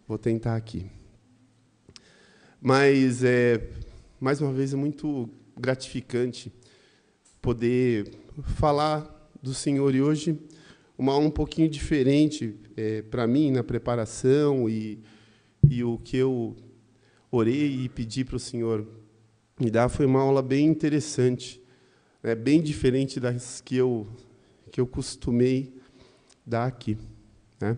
Vou tentar aqui. Mas, mais uma vez, é muito gratificante poder falar do Senhor. E hoje, uma aula um pouquinho diferente para mim, na preparação, e o que eu orei e pedi para o Senhor me dar foi uma aula bem interessante, bem diferente das que eu costumei dar aqui, né?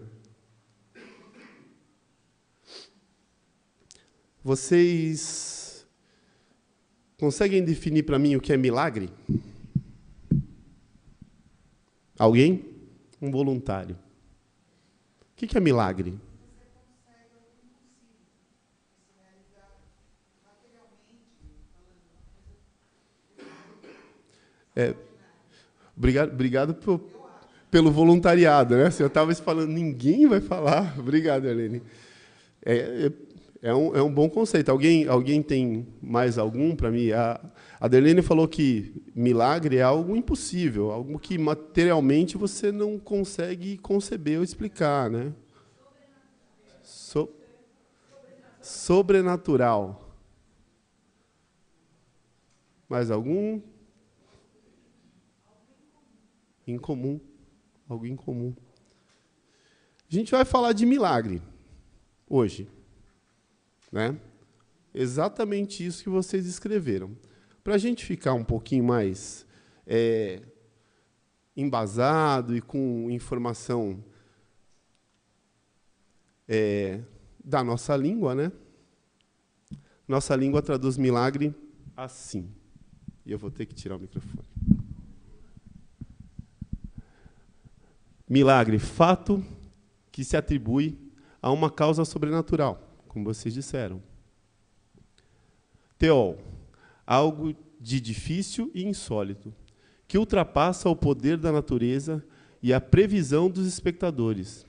Vocês conseguem definir para mim o que é milagre? Alguém? Um voluntário. O que é milagre? Obrigado pelo voluntariado, né? Se eu estava falando, ninguém vai falar. Obrigado, Helene. É um bom conceito. Alguém tem mais algum para mim? A Darlene falou que milagre é algo impossível, algo que materialmente você não consegue conceber ou explicar, né? Sobrenatural. Mais algum? Incomum. Algo incomum. A gente vai falar de milagre hoje, né? Exatamente isso que vocês escreveram. Para a gente ficar um pouquinho mais embasado e com informação da nossa língua, né? Nossa língua traduz milagre assim. E eu vou ter que tirar o microfone. Milagre, fato que se atribui a uma causa sobrenatural, como vocês disseram. Teol, algo de difícil e insólito, que ultrapassa o poder da natureza e a previsão dos espectadores.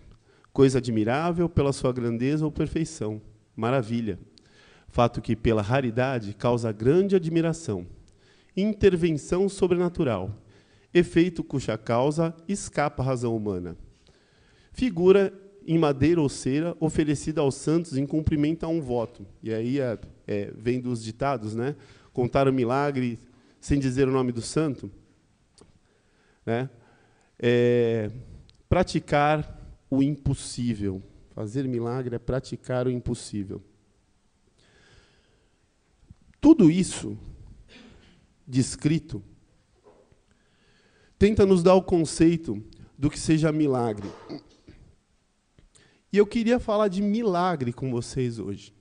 Coisa admirável pela sua grandeza ou perfeição. Maravilha. Fato que, pela raridade, causa grande admiração. Intervenção sobrenatural. Efeito cuja causa escapa à razão humana. Figura em madeira ou cera oferecida aos santos em cumprimento a um voto. E aí vem dos ditados, né? Contar o milagre sem dizer o nome do santo. Né? Praticar o impossível. Fazer milagre é praticar o impossível. Tudo isso descrito tenta nos dar o conceito do que seja milagre. E eu queria falar de milagre com vocês hoje.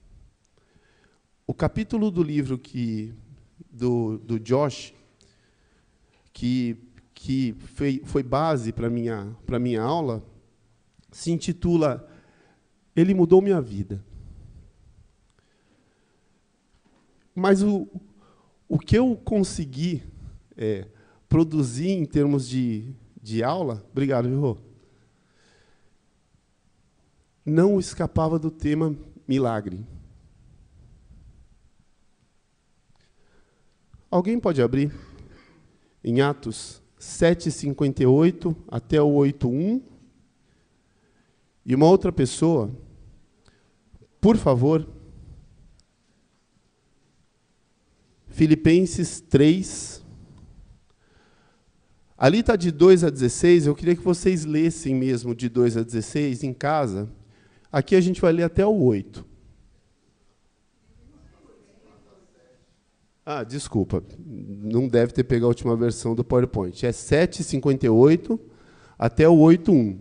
O capítulo do livro do Josh, que foi base para a minha aula, se intitula Ele Mudou Minha Vida. Mas o que eu consegui produzir em termos de aula, obrigado, Rô, não escapava do tema milagre. Alguém pode abrir em Atos 7:58 até o 8:1? E uma outra pessoa, por favor, Filipenses 3. Ali está de 2 a 16, eu queria que vocês lessem mesmo de 2 a 16 em casa. Aqui a gente vai ler até o 8. Ah, desculpa, não deve ter pegado a última versão do PowerPoint. É 7:58 até o 8:1.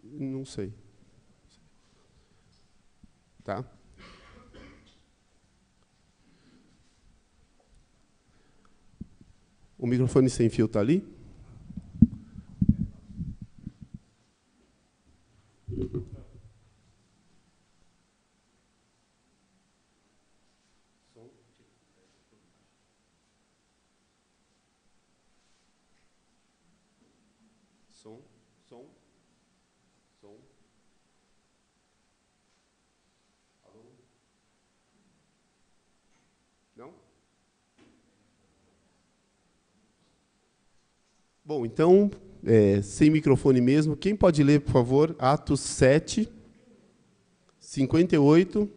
Não sei. Tá? O microfone sem fio está ali? Som. Alô? Não? Bom, então sem microfone mesmo. Quem pode ler, por favor, Atos 7, 58.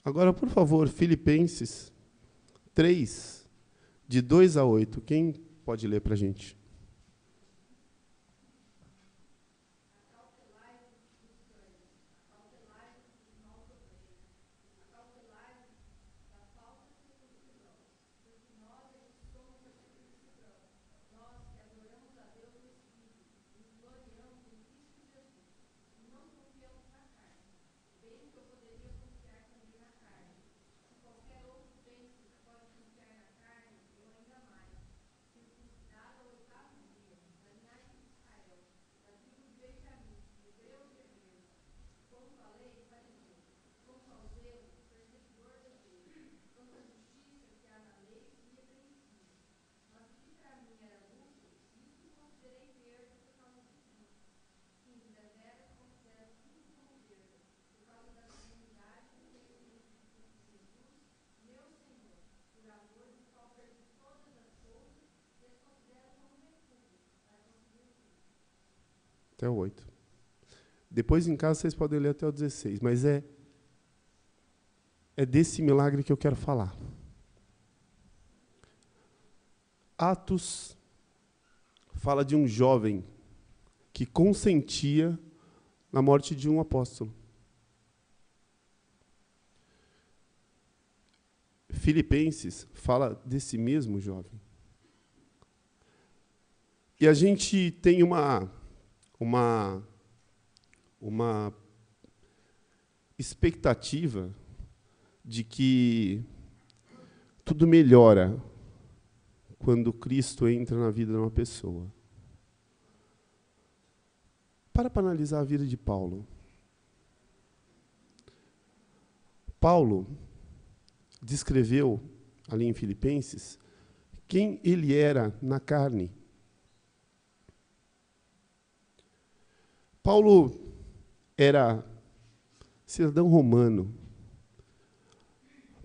Agora, por favor, Filipenses 3, de 2 a 8. Quem pode ler para a gente? Até o 8. Depois, em casa, vocês podem ler até o 16. Mas é desse milagre que eu quero falar. Atos fala de um jovem que consentia na morte de um apóstolo. Filipenses fala desse mesmo jovem. E a gente tem uma expectativa de que tudo melhora quando Cristo entra na vida de uma pessoa. Para analisar a vida de Paulo. Paulo descreveu, ali em Filipenses, quem ele era na carne. Paulo era cidadão romano.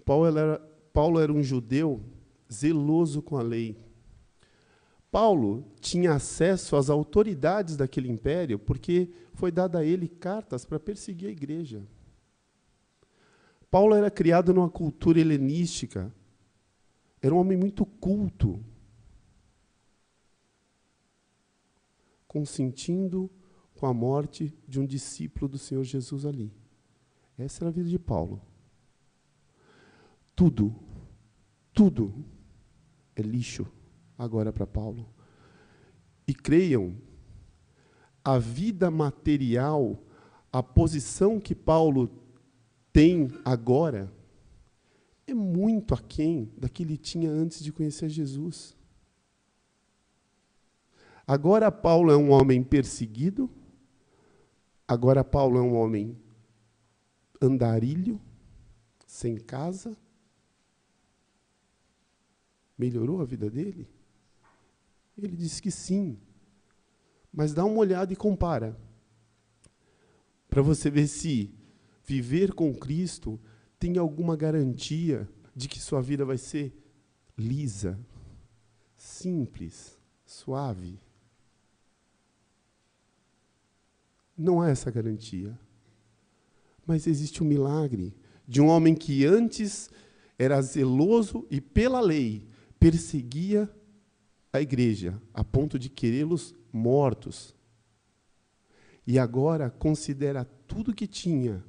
Paulo era um judeu zeloso com a lei. Paulo tinha acesso às autoridades daquele império porque foi dada a ele cartas para perseguir a igreja. Paulo era criado numa cultura helenística. Era um homem muito culto. Consentindo com a morte de um discípulo do Senhor Jesus ali. Essa era a vida de Paulo. Tudo é lixo agora para Paulo. E creiam, a vida material, a posição que Paulo tem agora, é muito aquém da que ele tinha antes de conhecer Jesus. Agora Paulo é um homem perseguido, agora Paulo é um homem andarilho, sem casa. Melhorou a vida dele? Ele disse que sim. Mas dá uma olhada e compara. Para você ver se viver com Cristo tem alguma garantia de que sua vida vai ser lisa, simples, suave. Não há essa garantia. Mas existe um milagre de um homem que antes era zeloso e, pela lei, perseguia a igreja, a ponto de querê-los mortos. E agora considera tudo que tinha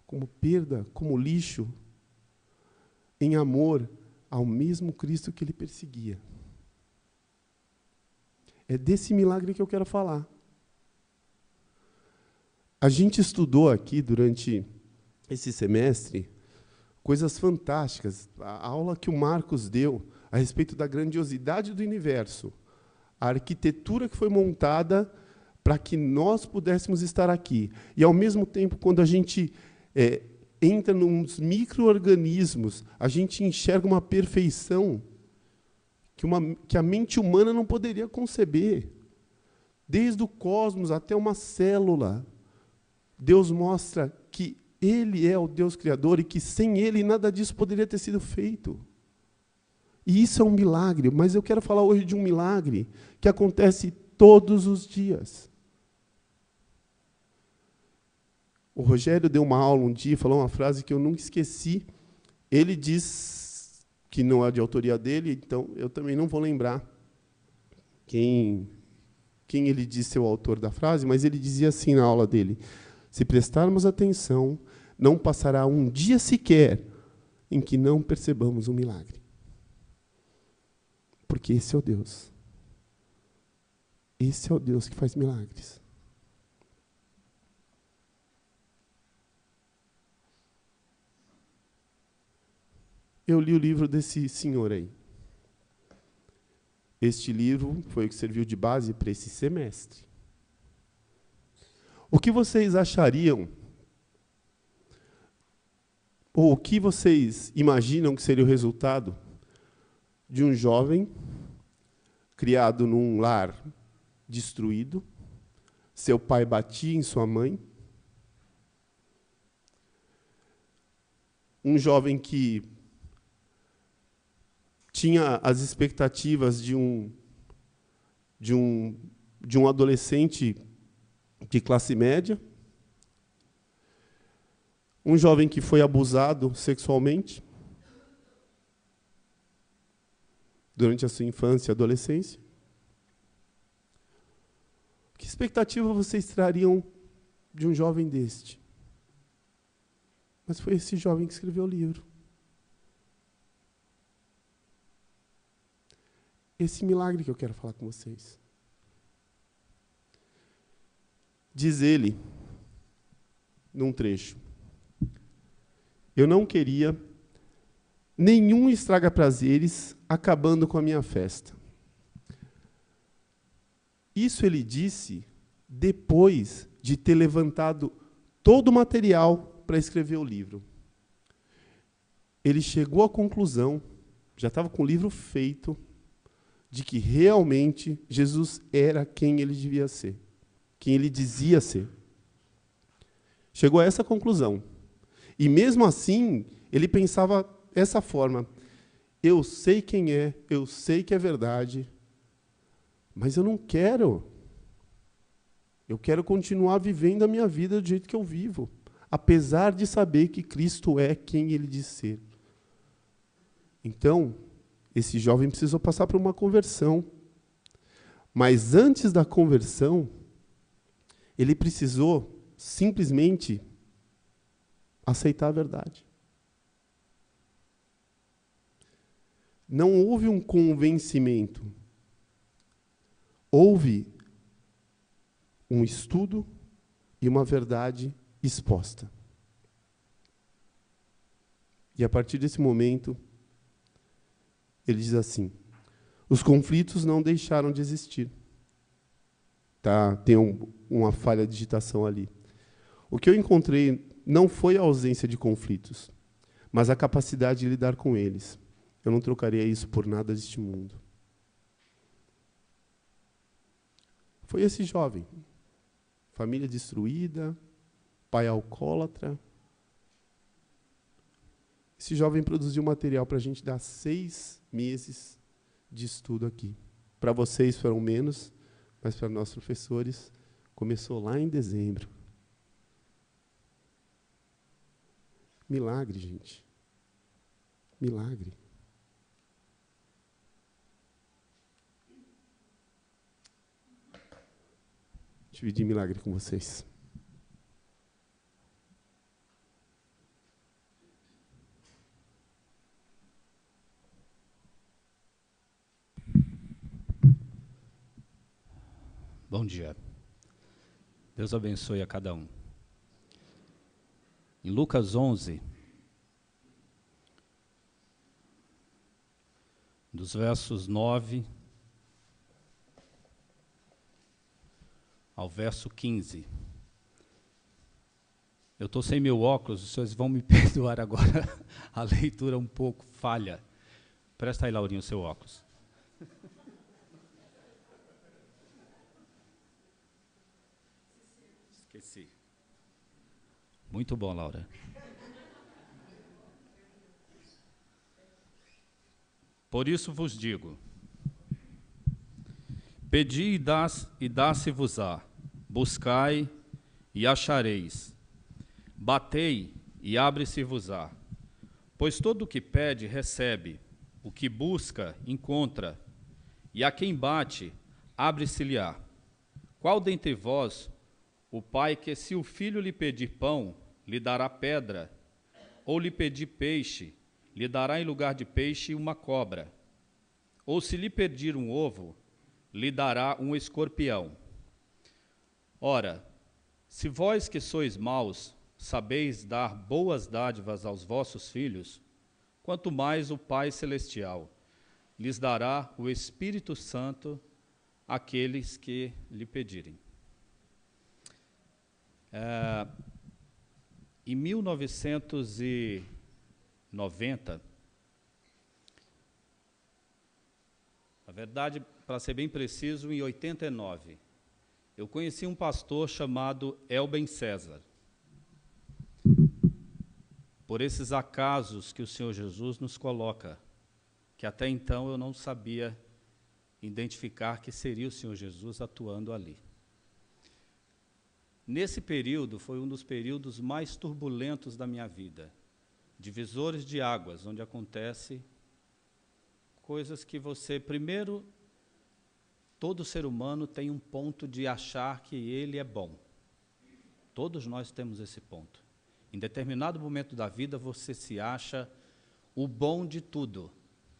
como perda, como lixo, em amor ao mesmo Cristo que ele perseguia. É desse milagre que eu quero falar. A gente estudou aqui, durante esse semestre, coisas fantásticas. A aula que o Marcos deu a respeito da grandiosidade do universo, a arquitetura que foi montada para que nós pudéssemos estar aqui. E, ao mesmo tempo, quando a gente entra nos micro-organismos, a gente enxerga uma perfeição que a mente humana não poderia conceber. Desde o cosmos até uma célula, Deus mostra que Ele é o Deus Criador e que sem Ele nada disso poderia ter sido feito. E isso é um milagre, mas eu quero falar hoje de um milagre que acontece todos os dias. O Rogério deu uma aula um dia, falou uma frase que eu nunca esqueci. Ele diz que não é de autoria dele, então eu também não vou lembrar quem ele disse ser o autor da frase, mas ele dizia assim na aula dele: se prestarmos atenção, não passará um dia sequer em que não percebamos um milagre. Porque esse é o Deus. Esse é o Deus que faz milagres. Eu li o livro desse senhor aí. Este livro foi o que serviu de base para esse semestre. O que vocês achariam, ou o que vocês imaginam que seria o resultado de um jovem criado num lar destruído, seu pai batia em sua mãe, um jovem que tinha as expectativas de um adolescente de classe média, um jovem que foi abusado sexualmente durante a sua infância e adolescência. Que expectativa vocês trariam de um jovem deste? Mas foi esse jovem que escreveu o livro. Esse milagre que eu quero falar com vocês. Diz ele, num trecho: eu não queria nenhum estraga-prazeres acabando com a minha festa. Isso ele disse depois de ter levantado todo o material para escrever o livro. Ele chegou à conclusão, já estava com o livro feito, de que realmente Jesus era quem ele devia ser, quem ele dizia ser. Chegou a essa conclusão. E mesmo assim, ele pensava dessa forma: eu sei quem é, eu sei que é verdade, mas eu não quero. Eu quero continuar vivendo a minha vida do jeito que eu vivo, apesar de saber que Cristo é quem ele diz ser. Então, esse jovem precisou passar por uma conversão. Mas antes da conversão, ele precisou simplesmente aceitar a verdade. Não houve um convencimento. Houve um estudo e uma verdade exposta. E a partir desse momento, ele diz assim: os conflitos não deixaram de existir. Tá? Tem uma falha de digitação ali. O que eu encontrei não foi a ausência de conflitos, mas a capacidade de lidar com eles. Eu não trocaria isso por nada deste mundo. Foi esse jovem. Família destruída, pai alcoólatra. Esse jovem produziu material para a gente dar 6 meses de estudo aqui. Para vocês foram menos, mas para nós professores começou lá em dezembro. Milagre, gente. Milagre. Dividir milagre com vocês. Bom dia. Deus abençoe a cada um. Em Lucas 11, dos versos 9 ao verso 15. Eu estou sem meu óculos, os senhores vão me perdoar agora, a leitura um pouco falha. Presta aí, Laurinho, o seu óculos. Esqueci. Muito bom, Laura. Por isso vos digo, pedi e dá-se-vos-á, buscai e achareis, batei e abre-se-vos-á. Pois todo o que pede, recebe, o que busca, encontra, e a quem bate, abre-se-lhe-á. Qual dentre vós, o pai, que se o filho lhe pedir pão, lhe dará pedra, ou lhe pedir peixe, lhe dará em lugar de peixe uma cobra? Ou se lhe pedir um ovo, lhe dará um escorpião? Ora, se vós que sois maus, sabeis dar boas dádivas aos vossos filhos, quanto mais o Pai Celestial lhes dará o Espírito Santo àqueles que lhe pedirem. Em 1990, na verdade, para ser bem preciso, em 89, eu conheci um pastor chamado Elben César. Por esses acasos que o Senhor Jesus nos coloca, que até então eu não sabia identificar que seria o Senhor Jesus atuando ali. Nesse período, foi um dos períodos mais turbulentos da minha vida, divisores de águas, onde acontece coisas que você, primeiro, todo ser humano tem um ponto de achar que ele é bom. Todos nós temos esse ponto. Em determinado momento da vida, você se acha o bom de tudo,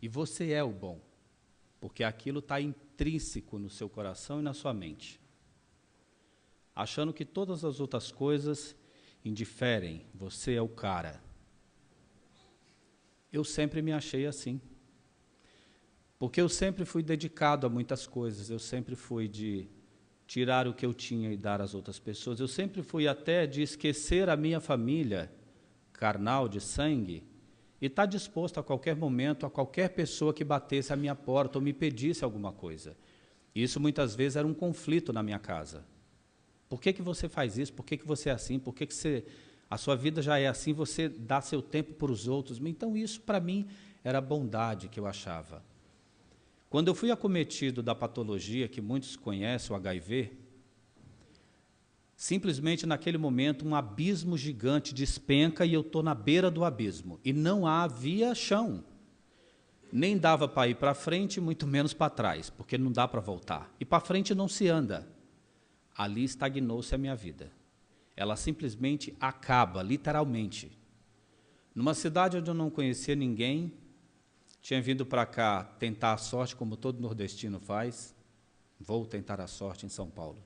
e você é o bom, porque aquilo está intrínseco no seu coração e na sua mente. Achando que todas as outras coisas indiferem, você é o cara. Eu sempre me achei assim. Porque eu sempre fui dedicado a muitas coisas, eu sempre fui de tirar o que eu tinha e dar às outras pessoas, eu sempre fui até de esquecer a minha família carnal, de sangue, e estar disposto a qualquer momento, a qualquer pessoa que batesse à minha porta ou me pedisse alguma coisa. Isso muitas vezes era um conflito na minha casa. Por que você faz isso? Por que você é assim? Por que a sua vida já é assim, você dá seu tempo para os outros? Então isso para mim era a bondade que eu achava. Quando eu fui acometido da patologia que muitos conhecem, o HIV, simplesmente naquele momento um abismo gigante despenca e eu estou na beira do abismo. E não havia chão. Nem dava para ir para frente, muito menos para trás, porque não dá para voltar. E para frente não se anda. Ali estagnou-se a minha vida. Ela simplesmente acaba, literalmente. Numa cidade onde eu não conhecia ninguém, tinha vindo para cá tentar a sorte, como todo nordestino faz. Vou tentar a sorte em São Paulo.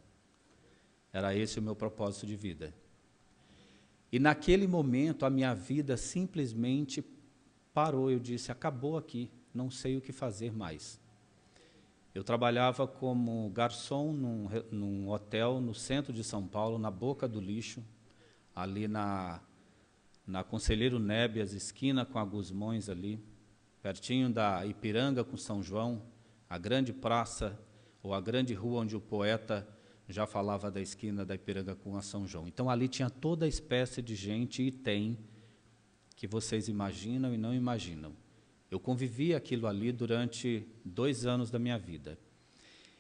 Era esse o meu propósito de vida. E naquele momento a minha vida simplesmente parou. Eu disse, acabou aqui, não sei o que fazer mais. Eu trabalhava como garçom num hotel no centro de São Paulo, na Boca do Lixo, ali na Conselheiro Nébias, esquina com a Gusmões ali, pertinho da Ipiranga com São João, a grande praça, ou a grande rua onde o poeta já falava da esquina da Ipiranga com a São João. Então, ali tinha toda a espécie de gente, e tem, que vocês imaginam e não imaginam. Eu convivi aquilo ali durante 2 anos da minha vida.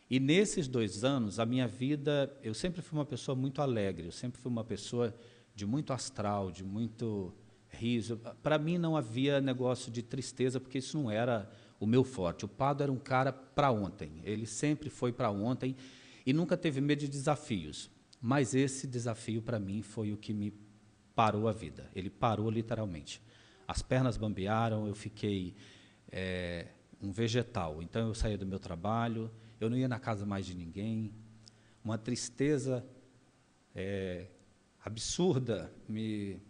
E nesses 2 anos, a minha vida, eu sempre fui uma pessoa muito alegre, eu sempre fui uma pessoa de muito astral, de muito riso. Para mim não havia negócio de tristeza, porque isso não era o meu forte. O Pado era um cara para ontem, ele sempre foi para ontem e nunca teve medo de desafios. Mas esse desafio, para mim, foi o que me parou a vida. Ele parou literalmente. As pernas bambearam, eu fiquei um vegetal. Então, eu saía do meu trabalho, eu não ia na casa mais de ninguém. Uma tristeza absurda me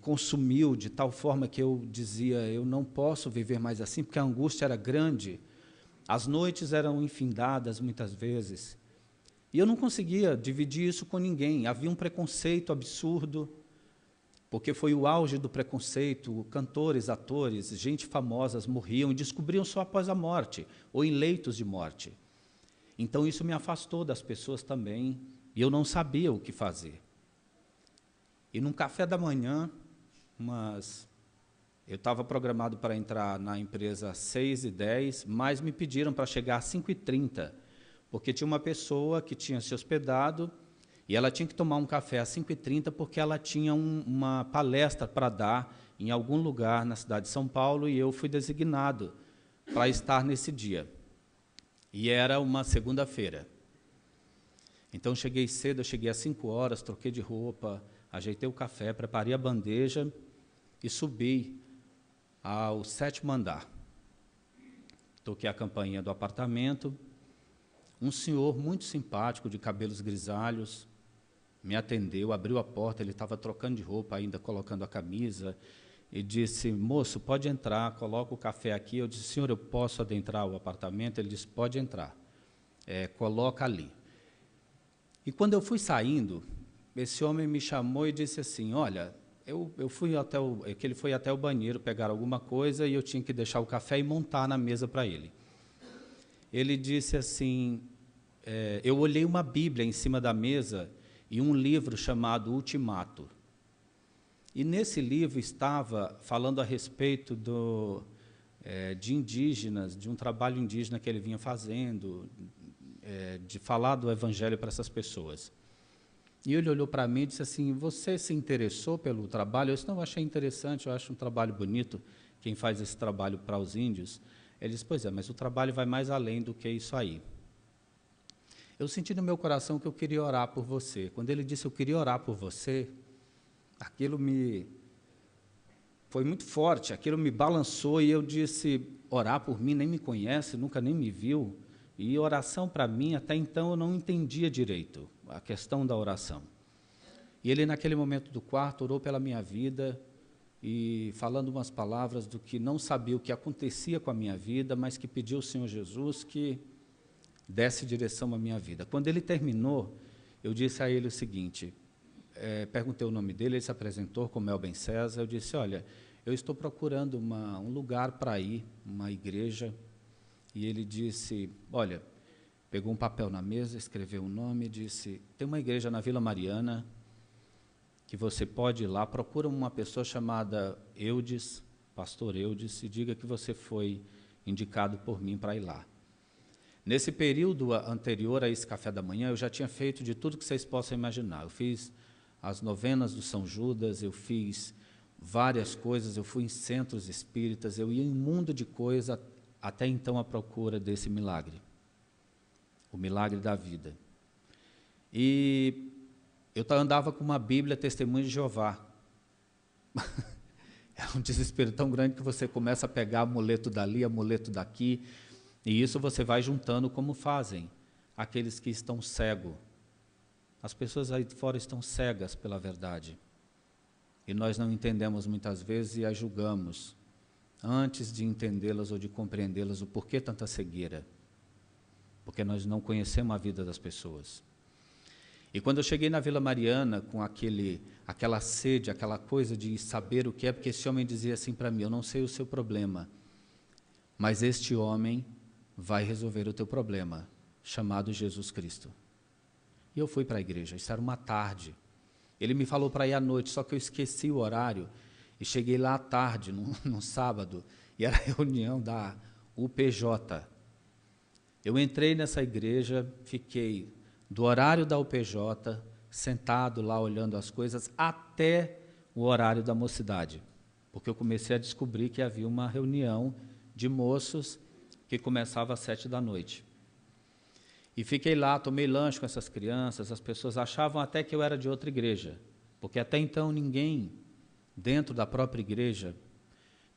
consumiu de tal forma que eu dizia, eu não posso viver mais assim, porque a angústia era grande. As noites eram infindadas, muitas vezes. E eu não conseguia dividir isso com ninguém. Havia um preconceito absurdo, porque foi o auge do preconceito. Cantores, atores, gente famosas morriam e descobriam só após a morte, ou em leitos de morte. Então, isso me afastou das pessoas também, e eu não sabia o que fazer. E num café da manhã, eu estava programado para entrar na empresa às 6h10, mas me pediram para chegar às 5h30, porque tinha uma pessoa que tinha se hospedado e ela tinha que tomar um café às 5h30 porque ela tinha uma palestra para dar em algum lugar na cidade de São Paulo, e eu fui designado para estar nesse dia. E era uma segunda-feira. Então, cheguei cedo, eu cheguei às 5h, troquei de roupa, ajeitei o café, preparei a bandeja e subi ao 7º andar. Toquei a campainha do apartamento. Um senhor muito simpático, de cabelos grisalhos, me atendeu, abriu a porta, ele estava trocando de roupa ainda, colocando a camisa, e disse: moço, pode entrar, coloca o café aqui. Eu disse: senhor, eu posso adentrar o apartamento? Ele disse: pode entrar, coloca ali. E quando eu fui saindo, esse homem me chamou e disse assim: olha, eu fui que ele foi até o banheiro pegar alguma coisa e eu tinha que deixar o café e montar na mesa para ele. Ele disse assim, eu olhei uma Bíblia em cima da mesa e um livro chamado Ultimato. E nesse livro estava falando a respeito de indígenas, de um trabalho indígena que ele vinha fazendo, de falar do evangelho para essas pessoas. E ele olhou para mim e disse assim: você se interessou pelo trabalho? Eu disse: não, eu achei interessante, eu acho um trabalho bonito, quem faz esse trabalho para os índios. Ele disse: pois é, mas o trabalho vai mais além do que isso aí. Eu senti no meu coração que eu queria orar por você. Quando ele disse: eu queria orar por você, aquilo foi muito forte, aquilo me balançou, e eu disse: orar por mim? Nem me conhece, nunca nem me viu. E oração, para mim, até então, eu não entendia direito a questão da oração. E ele, naquele momento do quarto, orou pela minha vida, e falando umas palavras do que não sabia o que acontecia com a minha vida, mas que pediu ao Senhor Jesus que desse direção à minha vida. Quando ele terminou, eu disse a ele o seguinte, perguntei o nome dele, ele se apresentou como Elben César. Eu disse: olha, eu estou procurando um lugar para ir, uma igreja. E ele disse: olha, pegou um papel na mesa, escreveu um nome e disse: tem uma igreja na Vila Mariana que você pode ir lá, procura uma pessoa chamada Eudes, pastor Eudes, e diga que você foi indicado por mim para ir lá. Nesse período anterior a esse café da manhã, eu já tinha feito de tudo que vocês possam imaginar. Eu fiz as novenas do São Judas, eu fiz várias coisas, eu fui em centros espíritas, eu ia em um mundo de coisa, até então à procura desse milagre, o milagre da vida. E eu andava com uma Bíblia Testemunho de Jeová. É um desespero tão grande que você começa a pegar amuleto dali, amuleto daqui, e isso você vai juntando como fazem aqueles que estão cegos. As pessoas aí fora estão cegas pela verdade, e nós não entendemos muitas vezes e as julgamos, antes de entendê-las ou de compreendê-las, o porquê tanta cegueira. Porque nós não conhecemos a vida das pessoas. E quando eu cheguei na Vila Mariana, com aquela sede, aquela coisa de saber o que é, porque esse homem dizia assim para mim: eu não sei o seu problema, mas este homem vai resolver o teu problema, chamado Jesus Cristo. E eu fui para a igreja, isso era uma tarde. Ele me falou para ir à noite, só que eu esqueci o horário, e cheguei lá à tarde, num sábado, e era a reunião da UPJ. Eu entrei nessa igreja, fiquei do horário da UPJ, sentado lá olhando as coisas, até o horário da mocidade, porque eu comecei a descobrir que havia uma reunião de moços que começava às 7h. E fiquei lá, tomei lanche com essas crianças, as pessoas achavam até que eu era de outra igreja, porque até então ninguém dentro da própria igreja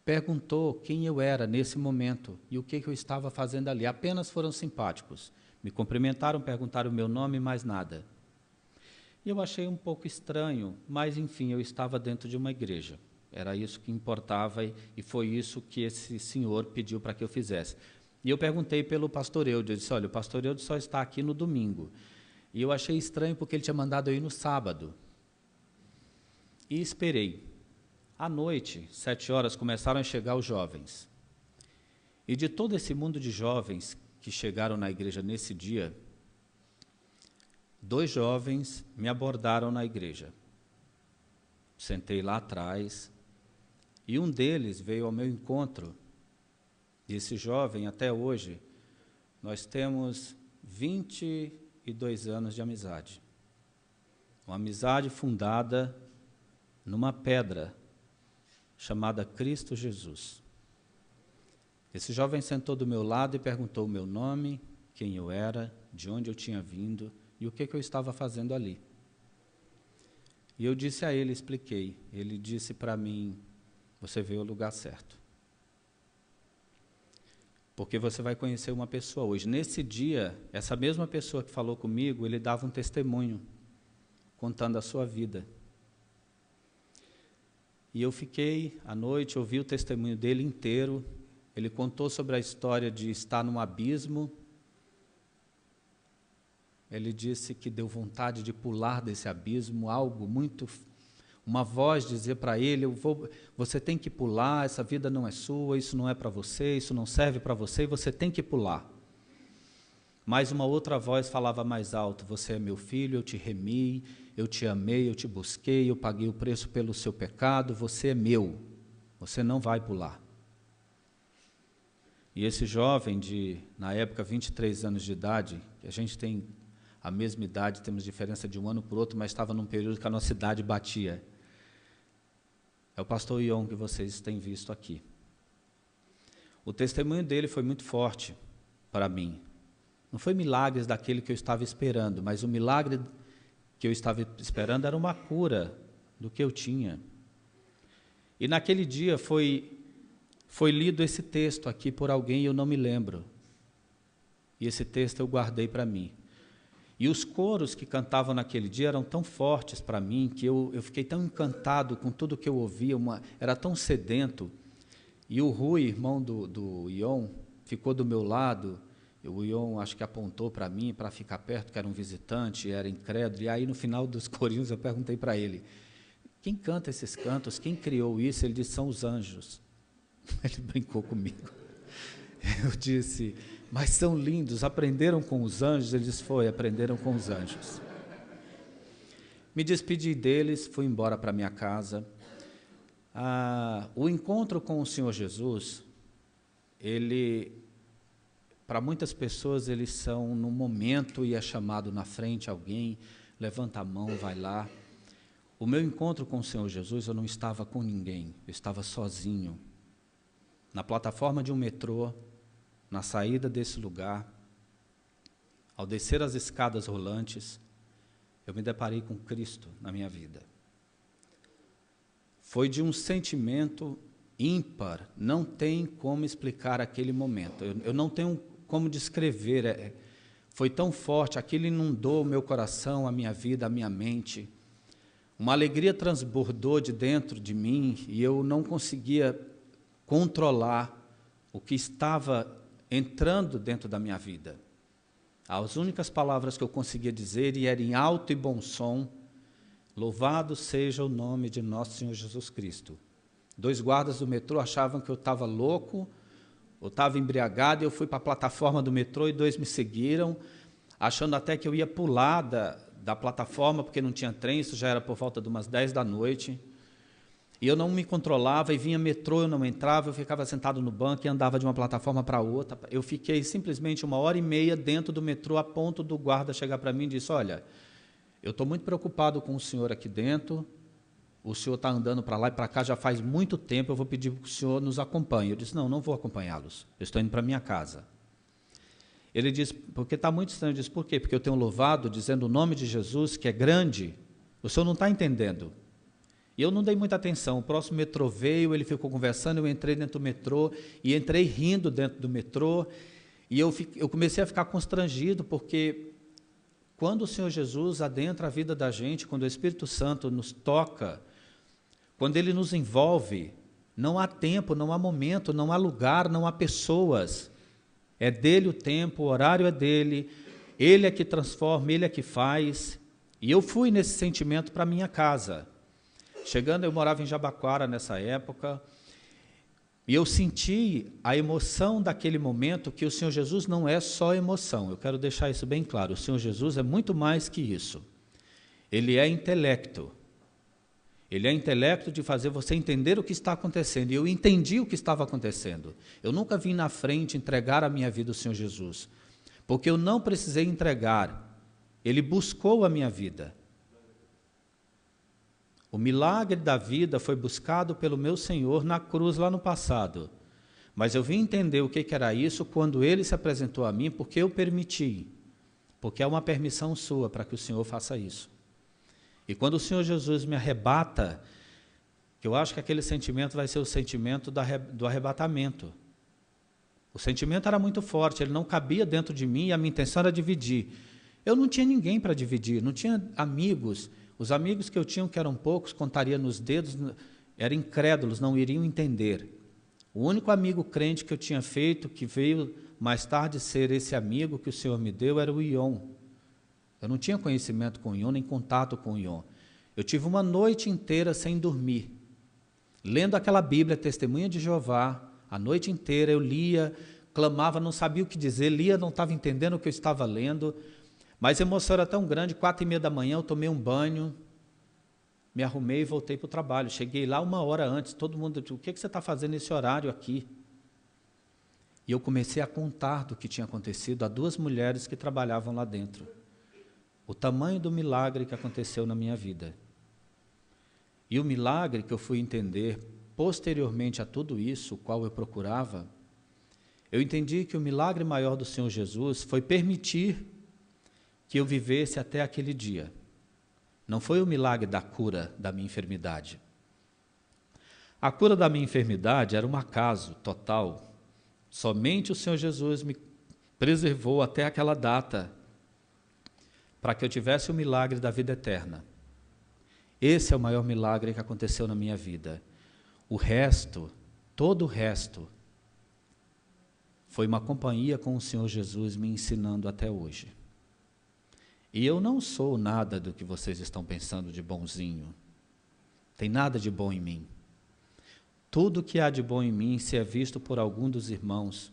perguntou quem eu era nesse momento e o que eu estava fazendo ali. Apenas foram simpáticos. Me cumprimentaram, perguntaram o meu nome, mais nada. E eu achei um pouco estranho, mas, enfim, eu estava dentro de uma igreja. Era isso que importava e foi isso que esse senhor pediu para que eu fizesse. E eu perguntei pelo pastor Eudes, eu disse: olha, o pastor Eudes só está aqui no domingo. E eu achei estranho porque ele tinha mandado eu ir no sábado. E esperei. À noite, 7 horas, começaram a chegar os jovens. E de todo esse mundo de jovens que chegaram na igreja nesse dia, 2 jovens me abordaram na igreja. Sentei lá atrás e um deles veio ao meu encontro. E esse jovem, até hoje, nós temos 22 anos de amizade. Uma amizade fundada numa pedra chamada Cristo Jesus. Esse jovem sentou do meu lado e perguntou o meu nome, quem eu era, de onde eu tinha vindo e o que eu estava fazendo ali. E eu disse a ele, expliquei. Ele disse para mim, você veio ao lugar certo. Porque você vai conhecer uma pessoa hoje. Nesse dia, essa mesma pessoa que falou comigo, ele dava um testemunho, contando a sua vida. E eu fiquei, à noite, ouvi o testemunho dele inteiro. Ele contou sobre a história de estar num abismo. Ele disse que deu vontade de pular desse abismo, algo muito... Uma voz dizer para ele, você tem que pular, essa vida não é sua, isso não é para você, isso não serve para você, você tem que pular. Mas uma outra voz falava mais alto, você é meu filho, eu te remi, eu te amei, eu te busquei, eu paguei o preço pelo seu pecado, você é meu, você não vai pular. E esse jovem de, na época, 23 anos de idade, que a gente tem a mesma idade, temos diferença de um ano para o outro, mas estava num período que a nossa idade batia. É o pastor Ion que vocês têm visto aqui. O testemunho dele foi muito forte para mim. Não foi milagres daquele que eu estava esperando, mas o milagre que eu estava esperando era uma cura do que eu tinha. E naquele dia foi lido esse texto aqui por alguém, eu não me lembro. E esse texto eu guardei para mim. E os coros que cantavam naquele dia eram tão fortes para mim, que eu fiquei tão encantado com tudo que eu ouvia, era tão sedento. E o Rui, irmão do Ion, ficou do meu lado. O Ion acho que apontou para mim, para ficar perto, que era um visitante, era incrédulo. E aí, no final dos corinhos, eu perguntei para ele, quem canta esses cantos? Quem criou isso? Ele disse, são os anjos. Ele brincou comigo. Eu disse, mas são lindos, aprenderam com os anjos? Ele disse, aprenderam com os anjos. Me despedi deles, fui embora para minha casa. O encontro com o Senhor Jesus, para muitas pessoas, eles são no momento e é chamado na frente alguém, levanta a mão, vai lá. O meu encontro com o Senhor Jesus, eu não estava com ninguém, eu estava sozinho. Na plataforma de um metrô, na saída desse lugar, ao descer as escadas rolantes, eu me deparei com Cristo na minha vida. Foi de um sentimento ímpar, não tem como explicar aquele momento, eu não tenho como descrever, foi tão forte, aquilo inundou o meu coração, a minha vida, a minha mente. Uma alegria transbordou de dentro de mim e eu não conseguia controlar o que estava entrando dentro da minha vida. As únicas palavras que eu conseguia dizer, e era em alto e bom som, louvado seja o nome de nosso Senhor Jesus Cristo. 2 guardas do metrô achavam que eu estava louco, eu estava embriagado, e eu fui para a plataforma do metrô e 2 me seguiram, achando até que eu ia pular da plataforma, porque não tinha trem, isso já era por volta de umas 10 da noite. E eu não me controlava, e vinha metrô, eu não entrava, eu ficava sentado no banco e andava de uma plataforma para outra. Eu fiquei simplesmente 1h30 dentro do metrô, a ponto do guarda chegar para mim e disse, olha, eu estou muito preocupado com o senhor aqui dentro, o senhor está andando para lá e para cá já faz muito tempo, eu vou pedir que o senhor nos acompanhe. Eu disse, não vou acompanhá-los, eu estou indo para a minha casa. Ele disse, porque está muito estranho. Eu disse, por quê? Porque eu tenho louvado, dizendo o nome de Jesus, que é grande, o senhor não está entendendo. E eu não dei muita atenção, o próximo metrô veio, ele ficou conversando, eu entrei dentro do metrô, e entrei rindo dentro do metrô, e eu comecei a ficar constrangido, porque quando o Senhor Jesus adentra a vida da gente, quando o Espírito Santo nos toca, quando Ele nos envolve, não há tempo, não há momento, não há lugar, não há pessoas, é dele o tempo, o horário é dele, Ele é que transforma, Ele é que faz. E eu fui nesse sentimento para minha casa. Chegando, eu morava em Jabaquara nessa época, e eu senti a emoção daquele momento, que o Senhor Jesus não é só emoção. Eu quero deixar isso bem claro. O Senhor Jesus é muito mais que isso. Ele é intelecto. Ele é intelecto de fazer você entender o que está acontecendo. E eu entendi o que estava acontecendo. Eu nunca vim na frente entregar a minha vida ao Senhor Jesus, porque eu não precisei entregar. Ele buscou a minha vida. O milagre da vida foi buscado pelo meu Senhor na cruz lá no passado. Mas eu vim entender o que era isso quando Ele se apresentou a mim, porque eu permiti. Porque é uma permissão sua para que o Senhor faça isso. E quando o Senhor Jesus me arrebata, que eu acho que aquele sentimento vai ser o sentimento do arrebatamento. O sentimento era muito forte, ele não cabia dentro de mim e a minha intenção era dividir. Eu não tinha ninguém para dividir, não tinha amigos. Os amigos que eu tinha, que eram poucos, contaria nos dedos, eram incrédulos, não iriam entender. O único amigo crente que eu tinha feito, que veio mais tarde ser esse amigo que o Senhor me deu, era o Ion. Eu não tinha conhecimento com o Ion, nem contato com o Ion. Eu tive uma noite inteira sem dormir, lendo aquela Bíblia, Testemunha de Jeová. A noite inteira eu lia, clamava, não sabia o que dizer, lia, não estava entendendo o que eu estava lendo. Mas a emoção era tão grande, 4h30 da manhã, eu tomei um banho, me arrumei e voltei para o trabalho. Cheguei lá 1 hora antes, todo mundo disse, o que você está fazendo nesse horário aqui? E eu comecei a contar do que tinha acontecido a 2 mulheres que trabalhavam lá dentro. O tamanho do milagre que aconteceu na minha vida. E o milagre que eu fui entender, posteriormente a tudo isso, o qual eu procurava, eu entendi que o milagre maior do Senhor Jesus foi permitir que eu vivesse até aquele dia. Não foi o milagre da cura da minha enfermidade. A cura da minha enfermidade era um acaso total. Somente o Senhor Jesus me preservou até aquela data, para que eu tivesse o milagre da vida eterna. Esse é o maior milagre que aconteceu na minha vida. O resto, todo o resto, foi uma companhia com o Senhor Jesus me ensinando até hoje. E eu não sou nada do que vocês estão pensando de bonzinho. Tem nada de bom em mim. Tudo que há de bom em mim, se é visto por algum dos irmãos,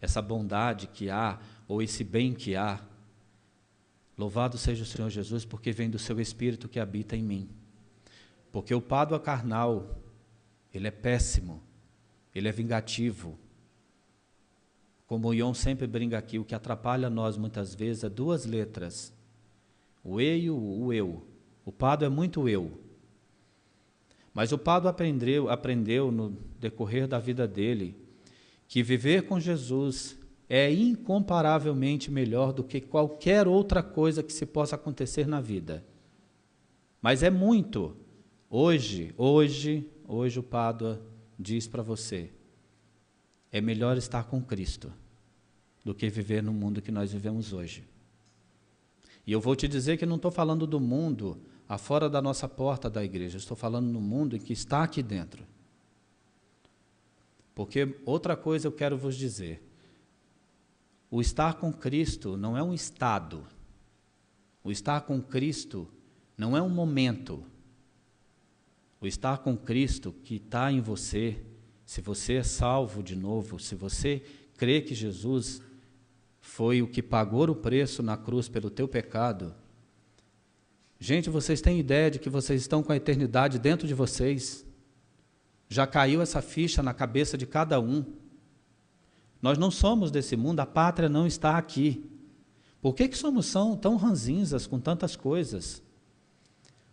essa bondade que há, ou esse bem que há, louvado seja o Senhor Jesus, porque vem do seu Espírito que habita em mim. Porque o pádua carnal, ele é péssimo, ele é vingativo. Como o Ion sempre brinca aqui, o que atrapalha nós muitas vezes é 2 letras. O E e o eu. O pádua é muito eu. Mas o pádua aprendeu no decorrer da vida dele que viver com Jesus é incomparavelmente melhor do que qualquer outra coisa que se possa acontecer na vida. Mas é muito. Hoje o pádua diz para você, é melhor estar com Cristo do que viver no mundo que nós vivemos hoje. E eu vou te dizer que não estou falando do mundo afora da nossa porta da igreja, estou falando no mundo em que está aqui dentro. Porque outra coisa eu quero vos dizer, o estar com Cristo não é um estado, o estar com Cristo não é um momento, o estar com Cristo que está em você, se você é salvo de novo, se você crê que Jesus foi o que pagou o preço na cruz pelo teu pecado. Gente, vocês têm ideia de que vocês estão com a eternidade dentro de vocês? Já caiu essa ficha na cabeça de cada um. Nós não somos desse mundo, a pátria não está aqui. Por que somos tão ranzinzas com tantas coisas?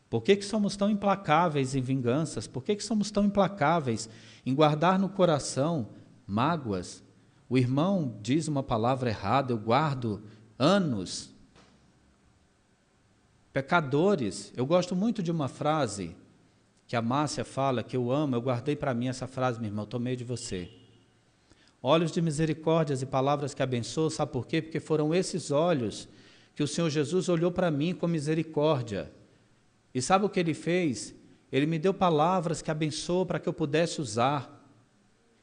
Por que somos tão implacáveis em vinganças? Por que somos tão implacáveis em guardar no coração mágoas? O irmão diz uma palavra errada, eu guardo anos. Pecadores, eu gosto muito de uma frase que a Márcia fala, que eu amo, eu guardei para mim essa frase, minha irmã, eu tomei de você. Olhos de misericórdias e palavras que abençoam, sabe por quê? Porque foram esses olhos que o Senhor Jesus olhou para mim com misericórdia. E sabe o que Ele fez? Ele me deu palavras que abençoam para que eu pudesse usar.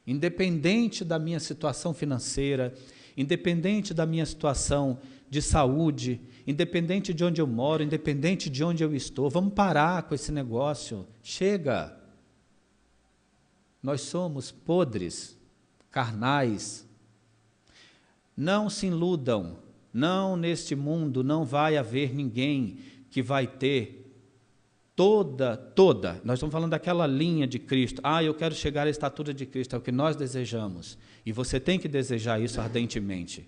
Independente da minha situação financeira, independente da minha situação de saúde, independente de onde eu moro, independente de onde eu estou. Vamos parar com esse negócio. Chega! Nós somos podres, carnais. Não se iludam. Não, neste mundo não vai haver ninguém que vai ter toda, nós estamos falando daquela linha de Cristo. Eu quero chegar à estatura de Cristo, é o que nós desejamos. E você tem que desejar isso ardentemente.